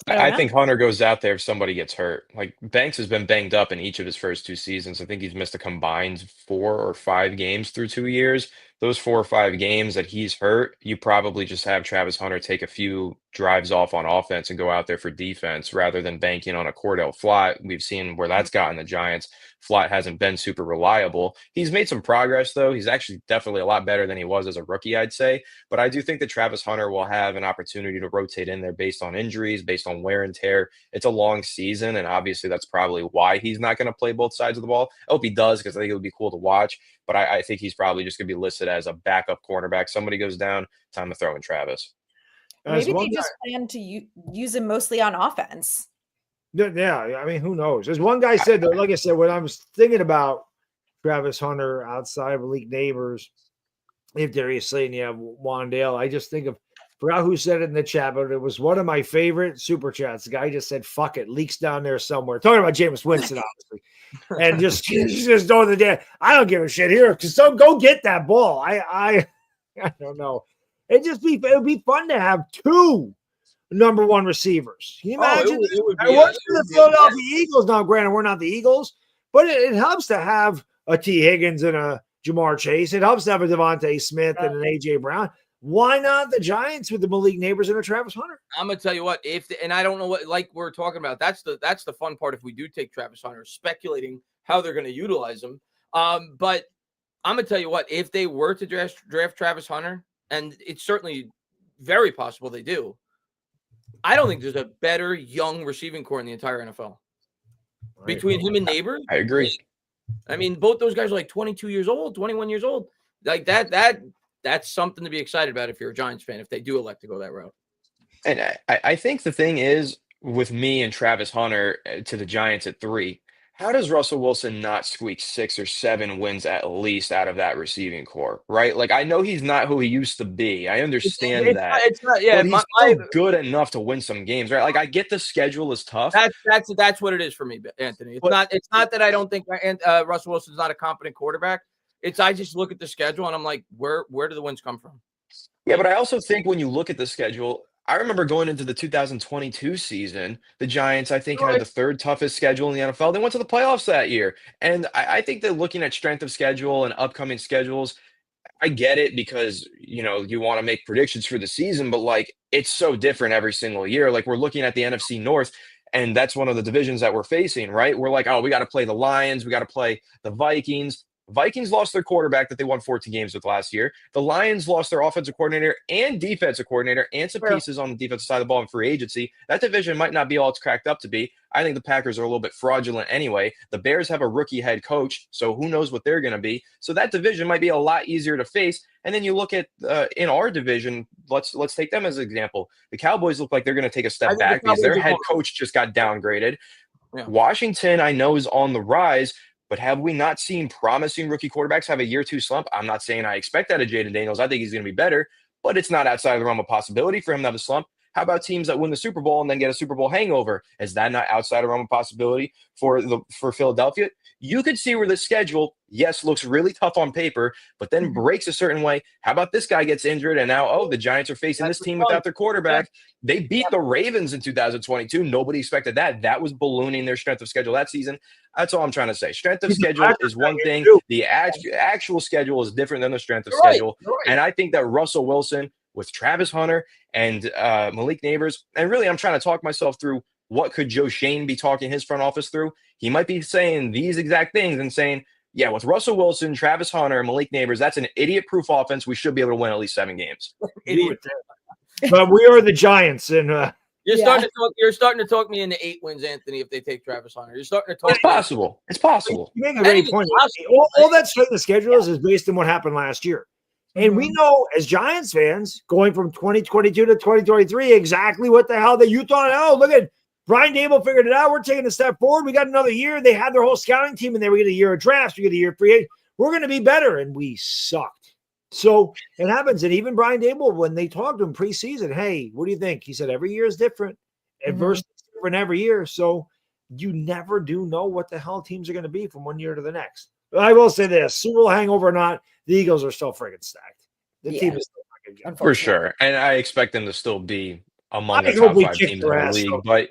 I think Hunter goes out there if somebody gets hurt. Like, Banks has been banged up in each of his first 2 seasons. I think he's missed a combined 4 or 5 games through 2 years. Those 4 or 5 games that he's hurt, you probably just have Travis Hunter take a few drives off on offense and go out there for defense rather than banking on a Cordell Flott. We've seen where that's gotten the Giants. Flott hasn't been super reliable. He's made some progress, though. He's actually definitely a lot better than he was as a rookie, I'd say. But I do think that Travis Hunter will have an opportunity to rotate in there based on injuries, based on wear and tear. It's a long season, and obviously that's probably why he's not going to play both sides of the ball. I hope he does, because I think it would be cool to watch. But I think he's probably just going to be listed as a backup cornerback. Somebody goes down, time to throw in Travis. Maybe they just plan to use him mostly on offense. Yeah, I mean, who knows? As one guy said, like I said, when I was thinking about Travis Hunter outside of Malik Neighbors, if Darius Slayton, you have Wandale, I just think of, forgot who said it in the chat, but it was one of my favorite super chats. The guy just said, fuck it, leaks down there somewhere. Talking about Jameis Winston, obviously. And just throwing the damn, I don't give a shit here. So go get that ball. I don't know. It would be fun to have 2 number 1 receivers. Can you imagine? I work for the Philadelphia Eagles. Now, granted, we're not the Eagles, but it helps to have a T. Higgins and a Jamar Chase. It helps to have a Devontae Smith and an A.J. Brown. Why not the Giants with the Malik Neighbors and a Travis Hunter? I'm gonna tell you what, and I don't know what, like we're talking about. That's the fun part. If we do take Travis Hunter, speculating how they're going to utilize him. But I'm gonna tell you what, if they were to draft Travis Hunter, and it's certainly very possible they do, I don't think there's a better young receiving core in the entire NFL between him and Neighbors. I agree. I mean, both those guys are like 22 years old, 21 years old. Like that's something to be excited about if you're a Giants fan, if they do elect to go that route. And I think the thing is with me and Travis Hunter to the Giants at 3, how does Russell Wilson not squeak 6 or 7 wins at least out of that receiving core, right? Like I know he's not who he used to be. I understand that. It's not, yeah, but he's still good enough to win some games, right? Like I get the schedule is tough. That's what it is for me, Anthony. It's not that I don't think Russell Wilson's not a competent quarterback. It's I just look at the schedule and I'm like, where do the wins come from? Yeah, but I also think when you look at the schedule, I remember going into the 2022 season, the Giants, I think, had the 3rd toughest schedule in the NFL. They went to the playoffs that year. And I think that looking at strength of schedule and upcoming schedules, I get it because, you want to make predictions for the season, but like it's so different every single year. Like we're looking at the NFC North, and that's one of the divisions that we're facing, right? We're like, oh, we got to play the Lions. We got to play the Vikings. Vikings lost their quarterback that they won 14 games with last year. The Lions lost their offensive coordinator and defensive coordinator and some pieces on the defensive side of the ball in free agency. That division might not be all it's cracked up to be. I think the Packers are a little bit fraudulent anyway. The Bears have a rookie head coach, so who knows what they're going to be. So that division might be a lot easier to face. And then you look at in our division, let's take them as an example. The Cowboys look like they're going to take a step back because their head coach just got downgraded. Yeah. Washington, I know, is on the rise. But have we not seen promising rookie quarterbacks have a year 2 slump? I'm not saying I expect that of Jaden Daniels. I think he's going to be better, but it's not outside of the realm of possibility for him to have a slump. How about teams that win the Super Bowl and then get a Super Bowl hangover? Is that not outside of the realm of possibility for Philadelphia? You could see where the schedule, yes, looks really tough on paper, but then breaks a certain way. How about this guy gets injured and now, the Giants are facing this team without their quarterback. They beat the Ravens in 2022. Nobody expected that. That was ballooning their strength of schedule that season. That's all I'm trying to say. Strength of schedule is one thing. The actual schedule is different than the strength of schedule. And I think that Russell Wilson with Travis Hunter and Malik Neighbors, and really I'm trying to talk myself through what could Joe Shane be talking his front office through. He might be saying these exact things and saying, yeah, with Russell Wilson, Travis Hunter, and Malik Neighbors, that's an idiot-proof offense. We should be able to win at least 7 games. Idiot. But we are the Giants, and You're starting to talk me into 8 wins, Anthony. If they take Travis Hunter, you're starting to talk. It's possible. It's possible. You make a great point. All that strength of schedule is based on what happened last year, and we know as Giants fans going from 2022 to 2023 exactly what the hell that you thought. Oh, look at Brian Dable figured it out. We're taking a step forward. We got another year. They had their whole scouting team in there. We get a year of drafts. We get a year of free agent. We're going to be better, and we sucked. So it happens. And even Brian Dable, when they talked to him preseason, hey, what do you think? He said every year is different. Adversity is different every year. So you never do know what the hell teams are going to be from one year to the next. But I will say this, Super Bowl hangover or not, the Eagles are still friggin' stacked. The team is still friggin' good. For sure. And I expect them to still be among the top 5 teams in the league. But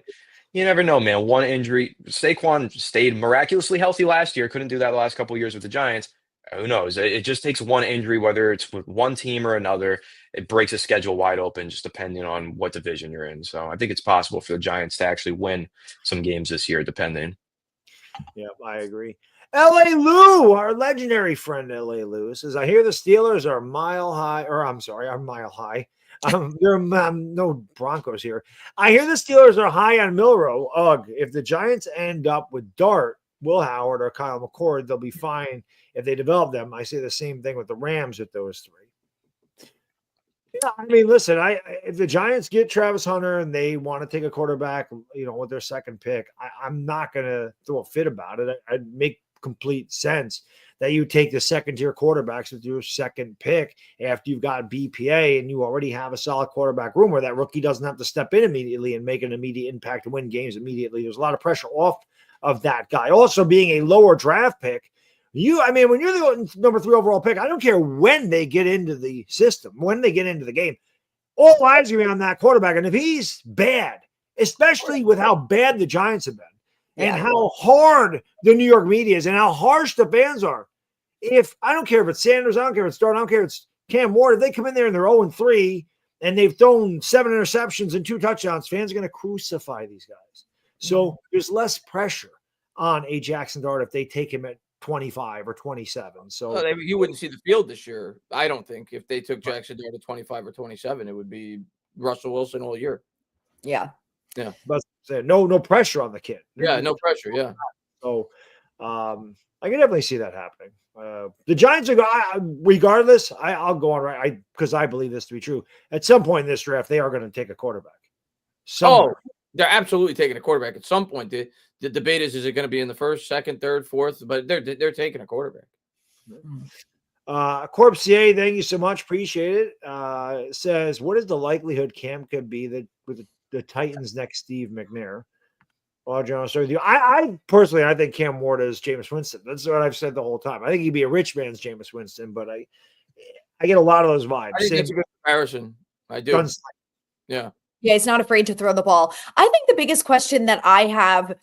you never know, man. One injury. Saquon stayed miraculously healthy last year. Couldn't do that the last couple of years with the Giants. Who knows? It just takes one injury, whether it's with one team or another. It breaks a schedule wide open, just depending on what division you're in. So I think it's possible for the Giants to actually win some games this year, depending. Yeah, I agree. L.A. Lou, our legendary friend L.A. Lou, says, I hear the Steelers are mile high. There are no Broncos here. I hear the Steelers are high on Milroe. Ugh, if the Giants end up with Dart, Will Howard, or Kyle McCord, they'll be fine if they develop them. I say the same thing with the Rams with those 3. Yeah, I mean, listen, if the Giants get Travis Hunter and they want to take a quarterback, with their second pick, I'm not going to throw a fit about it. I'd make complete sense that you take the second-tier quarterbacks with your second pick after you've got BPA and you already have a solid quarterback room where that rookie doesn't have to step in immediately and make an immediate impact and win games immediately. There's a lot of pressure off of that guy. Also being a lower draft pick, when you're the number 3 overall pick, I don't care when they get into the system, when they get into the game, all eyes are on that quarterback. And if he's bad, especially with how bad the Giants have been, and how hard the New York media is and how harsh the fans are. if I don't care if it's Sanders, I don't care if it's Darnold, I don't care if it's Cam Ward, if they come in there and they're 0-3 and they've thrown 7 interceptions and 2 touchdowns, fans are going to crucify these guys. So there's less pressure on a Jackson Dart if they take him at 25 or 27. So you wouldn't see the field this year, I don't think. If they took Jackson Dart to 25 or 27, it would be Russell Wilson all year. Yeah. Yeah. But no pressure on the kid. Yeah, no pressure. Yeah. So I can definitely see that happening. The Giants are regardless. I'll go on right because I believe this to be true. At some point in this draft, they are going to take a quarterback. Somewhere. Oh, they're absolutely taking a quarterback at some point. The debate is it going to be in the first, second, third, fourth? But they're taking a quarterback. Corpsier, thank you so much. Appreciate it. Says, what is the likelihood Cam could be with the Titans next Steve McNair? Well, John, I'll start with you. I personally, I think Cam Ward is Jameis Winston. That's what I've said the whole time. I think he'd be a rich man's Jameis Winston, but I get a lot of those vibes. I think it's a good comparison. I do. Gunslinger. Yeah. Yeah, he's not afraid to throw the ball. I think the biggest question that I have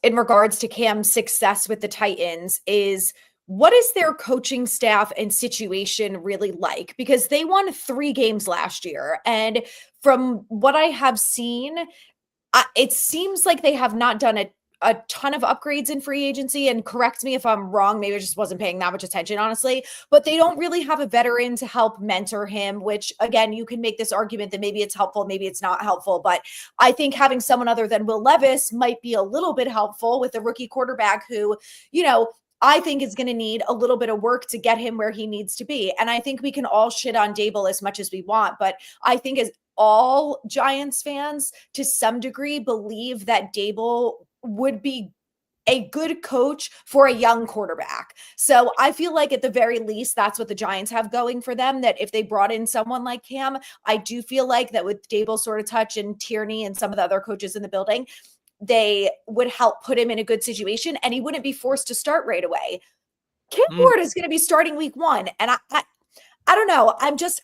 in regards to Cam's success with the Titans is, what is their coaching staff and situation really like? Because they won 3 games last year. And from what I have seen, it seems like they have not done a ton of upgrades in free agency, and correct me if I'm wrong. Maybe I just wasn't paying that much attention, honestly, but they don't really have a veteran to help mentor him, which again, you can make this argument that maybe it's helpful, maybe it's not helpful, but I think having someone other than Will Levis might be a little bit helpful with a rookie quarterback who, I think is going to need a little bit of work to get him where he needs to be. And I think we can all shit on Dable as much as we want, but I think as all Giants fans to some degree believe that Dable would be a good coach for a young quarterback. So I feel like at the very least, that's what the Giants have going for them, that if they brought in someone like Cam, I do feel like that with Dable sort of touch and Tierney and some of the other coaches in the building, they would help put him in a good situation and he wouldn't be forced to start right away. Cam Ward is going to be starting week 1. And I don't know.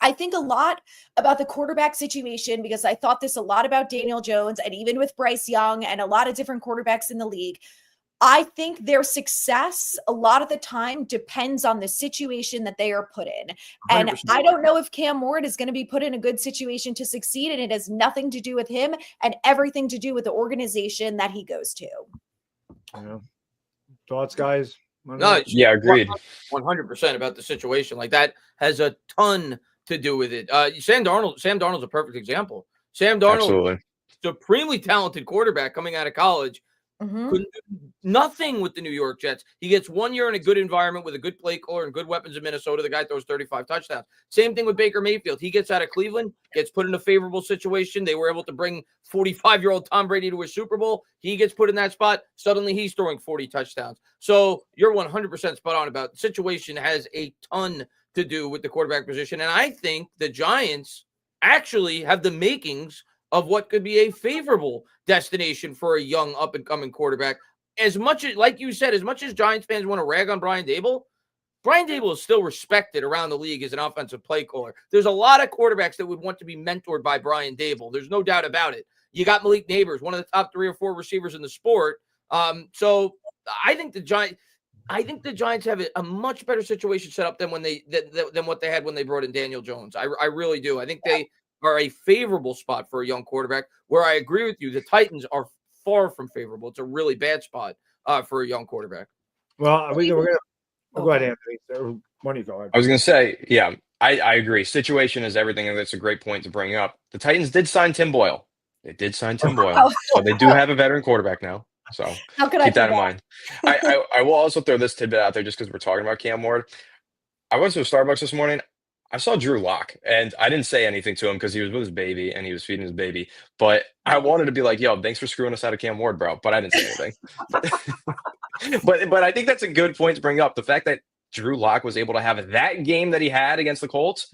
I think a lot about the quarterback situation because I thought this a lot about Daniel Jones and even with Bryce Young and a lot of different quarterbacks in the league. I think their success a lot of the time depends on the situation that they are put in. And 100%. I don't know if Cam Ward is going to be put in a good situation to succeed. And it has nothing to do with him and everything to do with the organization that he goes to. Yeah. Thoughts, guys? No, Yeah, agreed. 100% about the situation. Like that has a ton to do with it. Sam Darnold's a perfect example. Sam Darnold, Absolutely. supremely talented quarterback coming out of college, couldn't do nothing with the New York Jets. He gets 1 year in a good environment with a good play caller and good weapons in Minnesota. The guy throws 35 touchdowns. Same thing with Baker Mayfield. He gets out of Cleveland, gets put in a favorable situation. They were able to bring 45-year-old Tom Brady to a Super Bowl. He gets put in that spot. Suddenly he's throwing 40 touchdowns. So you're 100% spot on about the situation has a ton to do with the quarterback position. And I think the Giants actually have the makings of what could be a favorable destination for a young up-and-coming quarterback. As much as, like you said, as much as Giants fans want to rag on Brian Dable is still respected around the league as an offensive play caller. There's a lot of quarterbacks that would want to be mentored by Brian Dable. There's no doubt about it. You got Malik Neighbors, one of the top 3 or 4 receivers in the sport. So I think the Giants have a much better situation set up than what they had when they brought in Daniel Jones. I really do. I think they are a favorable spot for a young quarterback, where I agree with you. The Titans are far from favorable. It's a really bad spot for a young quarterback. Well, we're going to go ahead, Anthony. Why don't you go ahead? I was going to say, yeah, I agree. Situation is everything, and that's a great point to bring up. The Titans did sign Tim Boyle. They did sign Tim Boyle. So they do have a veteran quarterback now. So keep that in mind. I will also throw this tidbit out there just because we're talking about Cam Ward. I went to a Starbucks this morning. I saw Drew Lock, and I didn't say anything to him because he was with his baby and he was feeding his baby. But I wanted to be like, yo, thanks for screwing us out of Cam Ward, bro. But I didn't say anything. but I think that's a good point to bring up. The fact that Drew Lock was able to have that game that he had against the Colts.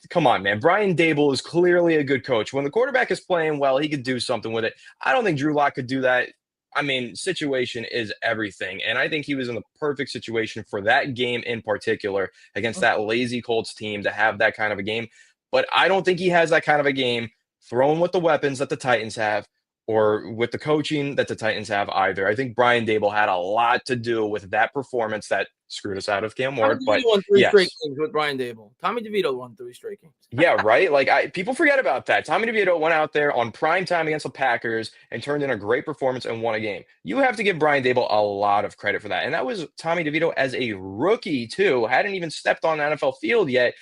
Come on, man. Brian Dable is clearly a good coach. When the quarterback is playing well, he could do something with it. I don't think Drew Lock could do that. I mean, situation is everything. And I think he was in the perfect situation for that game in particular against that lazy Colts team to have that kind of a game. But I don't think he has that kind of a game thrown with the weapons that the Titans have or with the coaching that the Titans have either. I think Brian Dable had a lot to do with that performance that screwed us out of Cam Tommy Ward. But DeVito won 3 straight yes. games with Brian Dable. Tommy DeVito won 3 straight games. Yeah, right. Like people forget about that. Tommy DeVito went out there on prime time against the Packers and turned in a great performance and won a game. You have to give Brian Dable a lot of credit for that. And that was Tommy DeVito as a rookie too. Hadn't even stepped on an NFL field yet.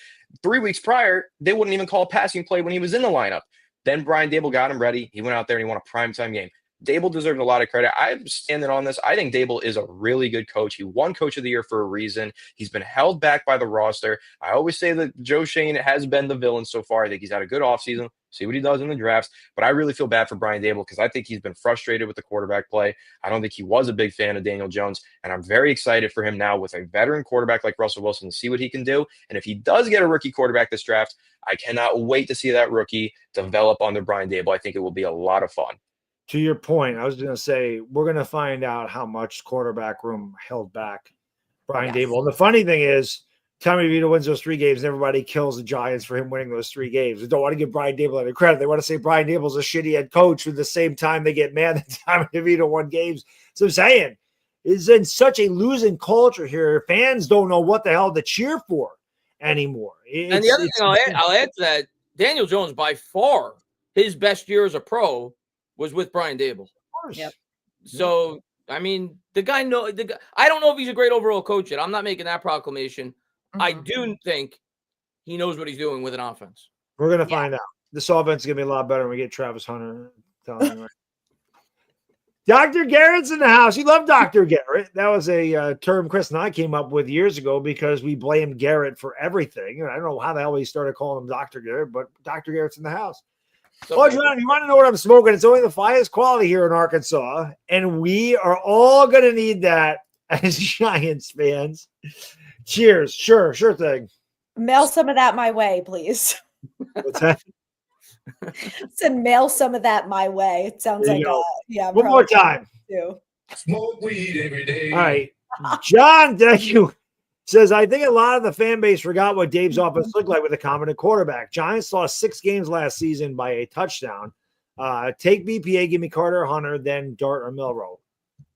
3 weeks prior, they wouldn't even call a passing play when he was in the lineup. Then Brian Dable got him ready. He went out there and he won a primetime game. Dable deserves a lot of credit. I'm standing on this. I think Dable is a really good coach. He won Coach of the Year for a reason. He's been held back by the roster. I always say that Joe Shane has been the villain so far. I think he's had a good offseason. See what he does in the drafts. But I really feel bad for Brian Dable because I think he's been frustrated with the quarterback play. I don't think he was a big fan of Daniel Jones. And I'm very excited for him now with a veteran quarterback like Russell Wilson to see what he can do. And if he does get a rookie quarterback this draft, I cannot wait to see that rookie develop under Brian Dable. I think it will be a lot of fun. To your point, I was going to say, we're going to find out how much quarterback room held back Brian Dable. And the funny thing is, Tommy DeVito wins those 3 games, and everybody kills the Giants for him winning those 3 games. They don't want to give Brian Dable any credit. They want to say Brian Dable's a shitty head coach, at the same time they get mad that Tommy DeVito won games. So I'm saying, it's in such a losing culture here. Fans don't know what the hell to cheer for anymore. And the other thing I'll add to that, Daniel Jones, by far, his best year as a pro was with Brian Dable. Of course. Yep. So, I mean, I don't know if he's a great overall coach yet. I'm not making that proclamation. Mm-hmm. I do think he knows what he's doing with an offense. We're going to find out. This offense is going to be a lot better when we get Travis Hunter. Dr. Garrett's in the house. You love Dr. Garrett. That was a term Chris and I came up with years ago because we blamed Garrett for everything. I don't know how the hell we started calling him Dr. Garrett, but Dr. Garrett's in the house. Oh, John, you want to know what I'm smoking? It's only the finest quality here in Arkansas, and we are all going to need that as Giants fans. Cheers. Sure thing. Mail some of that my way, please. What's that? Said mail some of that my way. It sounds like yeah. One more time. Smoke weed every day. All right. John, thank you. Says, I think a lot of the fan base forgot what Dave's offense looked like with a competent quarterback. Giants lost 6 games last season by a touchdown. Take BPA, give me Carter or Hunter, then Dart or Milroe.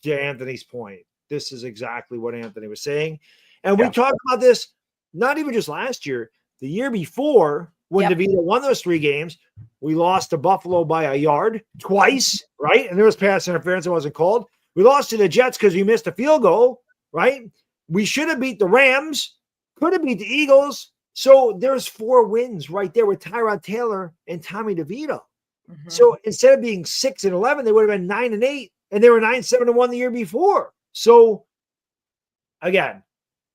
To Anthony's point, this is exactly what Anthony was saying. And we talked about this not even just last year, the year before when DeVito won those 3 games. We lost to Buffalo by a yard twice, right? And there was pass interference that wasn't called. We lost to the Jets because we missed a field goal, right? We should have beat the Rams, could have beat the Eagles. So there's 4 wins right there with Tyrod Taylor and Tommy DeVito. Mm-hmm. So instead of being 6-11, they would have been 9-8, and they were 9-7-1 the year before. So again,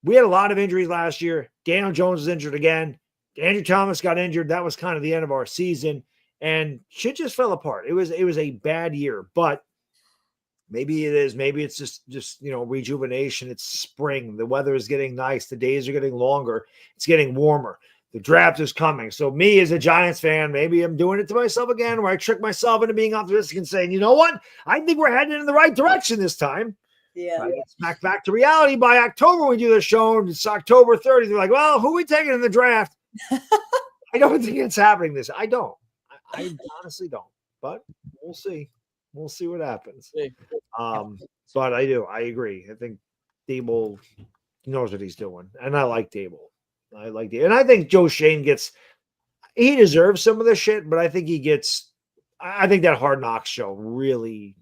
we had a lot of injuries last year. Daniel Jones was injured again. Andrew Thomas got injured. That was kind of the end of our season, and shit just fell apart. It was a bad year, but maybe it is. Maybe it's just rejuvenation. It's spring. The weather is getting nice. The days are getting longer. It's getting warmer. The draft is coming. So me as a Giants fan, maybe I'm doing it to myself again, where I trick myself into being optimistic and saying, you know what? I think we're heading in the right direction this time. Yeah. Smack back to reality. By October, we do the show, and it's October 30th. They're like, well, who are we taking in the draft? I don't think it's happening this. I don't. I honestly don't. But we'll see. We'll see what happens. But I do. I agree. I think Dable knows what he's doing, and I like Dable. And I think Joe Shane he deserves some of the shit, but I think I think that Hard Knocks show really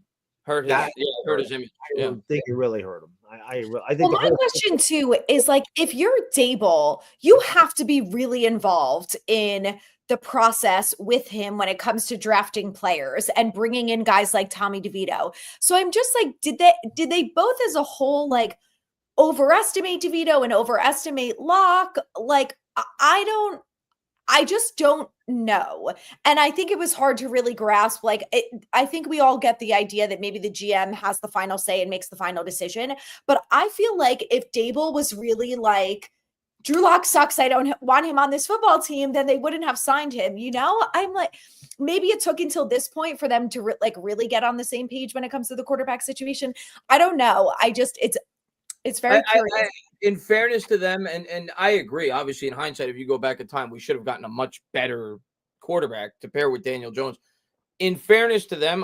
hurt his image. I think it really hurt him. I think. Well, my question too is, like, if you're Dable, you have to be really involved in the process with him when it comes to drafting players and bringing in guys like Tommy DeVito. So I'm just like, did they both as a whole like overestimate DeVito and overestimate Locke? Like, I just don't know. And I think it was hard to really grasp. I think we all get the idea that maybe the GM has the final say and makes the final decision. But I feel like if Dable was really like, Drew Lock sucks, I don't want him on this football team, then they wouldn't have signed him. I'm like, maybe it took until this point for them to really get on the same page when it comes to the quarterback situation. I don't know. It's very curious. In fairness to them, and I agree, obviously in hindsight, if you go back in time, we should have gotten a much better quarterback to pair with Daniel Jones. In fairness to them,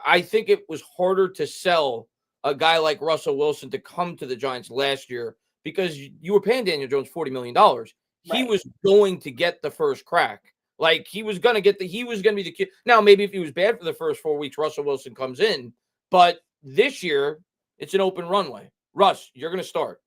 I think it was harder to sell a guy like Russell Wilson to come to the Giants last year because you were paying Daniel Jones $40 million. He Right. was going to get the first crack. Like he was going to be the kid. Now, maybe if he was bad for the first 4 weeks, Russell Wilson comes in. But this year, it's an open runway. Russ, you're going to start.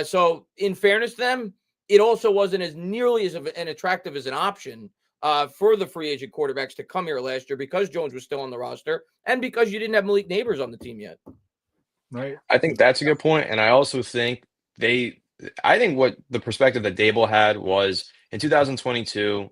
So in fairness to them, it also wasn't as nearly as an attractive as an option for the free agent quarterbacks to come here last year because Jones was still on the roster and because you didn't have Malik Neighbors on the team yet. Right. I think that's a good point, and I also think I think what the perspective that Dable had was in 2022,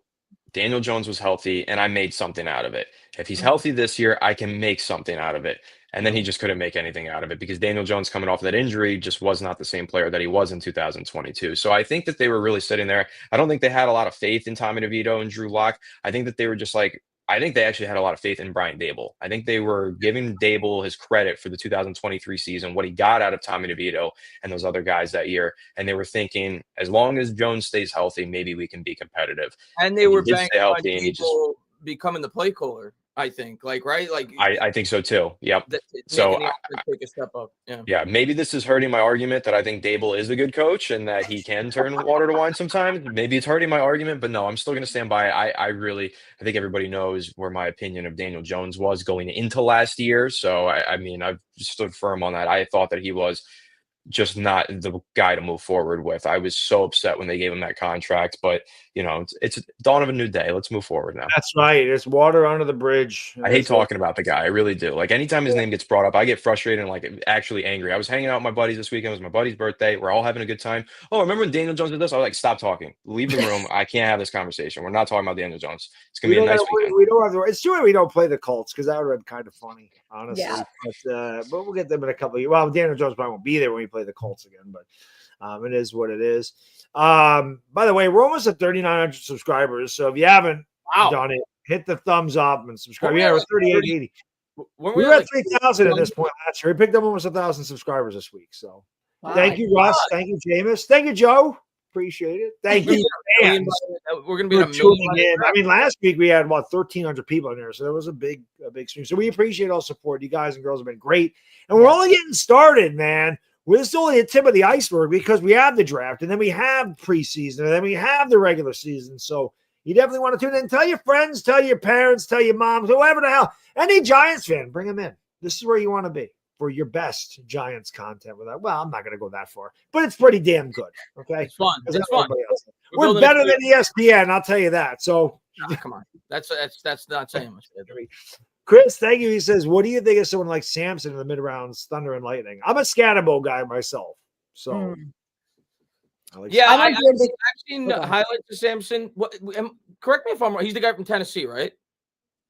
Daniel Jones was healthy, and I made something out of it. If he's healthy this year, I can make something out of it. And then he just couldn't make anything out of it because Daniel Jones coming off that injury just was not the same player that he was in 2022. So I think that they were really sitting there. I don't think they had a lot of faith in Tommy DeVito and Drew Lock. I think that they were just like, I think they actually had a lot of faith in Brian Dable. I think they were giving Dable his credit for the 2023 season, what he got out of Tommy DeVito and those other guys that year. And they were thinking, as long as Jones stays healthy, maybe we can be competitive. And they And he were did banking stay on healthy, and he just people becoming the play caller, I think. Like, right? Like I think so too. Yep. so So making the offense take a step up. Yeah. yeah, maybe this is hurting my argument that I think Dable is a good coach and that he can turn water to wine sometimes. Maybe it's hurting my argument, but no, I'm still going to stand by it. I think everybody knows where my opinion of Daniel Jones was going into last year. So I mean, I've stood firm on that. I thought that he was just not the guy to move forward with. I was so upset when they gave him that contract, but you know, it's dawn of a new day. Let's move forward now. That's right. It's water under the bridge. I hate talking about the guy. I really do. Like anytime his name gets brought up, I get frustrated and like actually angry. I was hanging out with my buddies this weekend. It was my buddy's birthday. We're all having a good time. Oh, remember when Daniel Jones did this? I was like, stop talking. Leave the room. I can't have this conversation. We're not talking about Daniel Jones. It's gonna be a nice weekend. We don't have to. It's true we don't play the Colts because that would have been kind of funny, honestly. Yeah. But we'll get them in a couple of years. Well, Daniel Jones probably won't be there when we play the Colts again, but it is what it is. By the way, we're almost at 3,900 subscribers. So if you haven't done it, hit the thumbs up and subscribe. Yeah, we're 3,880. We were at 3,000 at this point last year. We picked up almost 1,000 subscribers this week. So thank you, Russ. Thank you, Jameis. Thank you, Joe. Appreciate it. Thank you, fans. We're going to be for tuning in. I mean, last week we had about 1,300 people in there, so that was a big stream. So we appreciate all support. You guys and girls have been great, and we're only getting started, man. We're still only the tip of the iceberg because we have the draft, and then we have preseason, and then we have the regular season. So you definitely want to tune in. Tell your friends, tell your parents, tell your moms, whoever the hell, any Giants fan, bring them in. This is where you want to be for your best Giants content. Well, I'm not going to go that far, but it's pretty damn good. Okay, It's fun. It's fun. We're better than ESPN, I'll tell you that. So come on, that's not saying much. Chris, thank you. He says, what do you think of someone like Samson in the mid-rounds, Thunder and Lightning? I'm a Scatterbo guy myself. So I've seen highlights of Samson. Correct me if I'm wrong. He's the guy from Tennessee, right?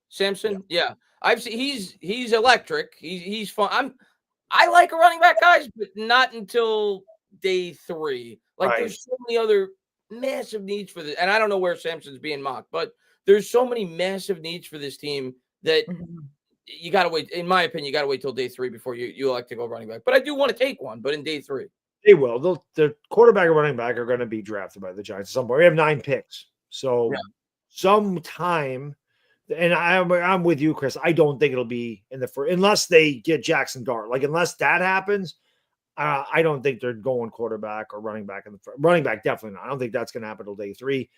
Samson? Yeah. I've seen he's electric. He's fun. I like running back guys, but not until day 3. Like there's so many other massive needs for this. And I don't know where Samson's being mocked, but there's so many massive needs for this team that you got to wait. In my opinion, you got to wait till day 3 before you elect to go running back. But I do want to take one, but in day 3. They will. The quarterback and running back are going to be drafted by the Giants at some point. We have 9 picks. So sometime, and I'm with you, Chris. I don't think it'll be in the first, unless they get Jackson Dart. Like, unless that happens, I don't think they're going quarterback or running back in the first. Running back, definitely not. I don't think that's going to happen till day 3.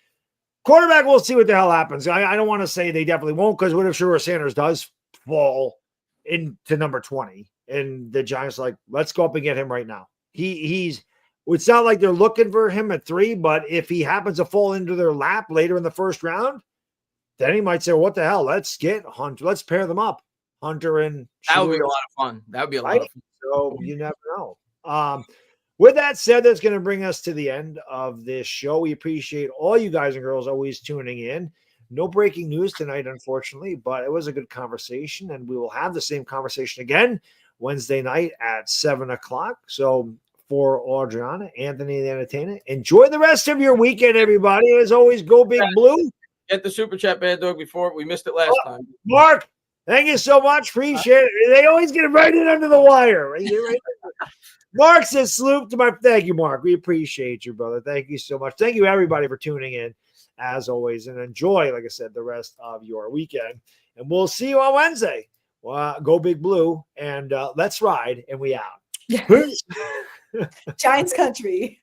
Quarterback, we'll see what the hell happens. I don't want to say they definitely won't, because what if Shedeur Sanders does fall into number 20 and the Giants are like, let's go up and get him right now. It's not like they're looking for him at 3, but if he happens to fall into their lap later in the first round, then he might say, what the hell? Let's get Hunter. Let's pair them up. Hunter and that would be a lot of fun. That would be a lot of fun. So you never know. With that said, that's going to bring us to the end of this show. We appreciate all you guys and girls always tuning in. No breaking news tonight, unfortunately, but it was a good conversation, and we will have the same conversation again Wednesday night at 7 o'clock. So for Adriana, Anthony, the entertainer, enjoy the rest of your weekend, everybody. As always, go Big Blue. Get the super chat, Bad Dog, before we missed it last time. Mark, thank you so much. Appreciate it. They always get right in under the wire. Right? Mark says, salute to my. Thank you, Mark. We appreciate you, brother. Thank you so much. Thank you, everybody, for tuning in, as always, and enjoy, like I said, the rest of your weekend. And we'll see you on Wednesday Go Big Blue, and let's ride. And we out. Giants country.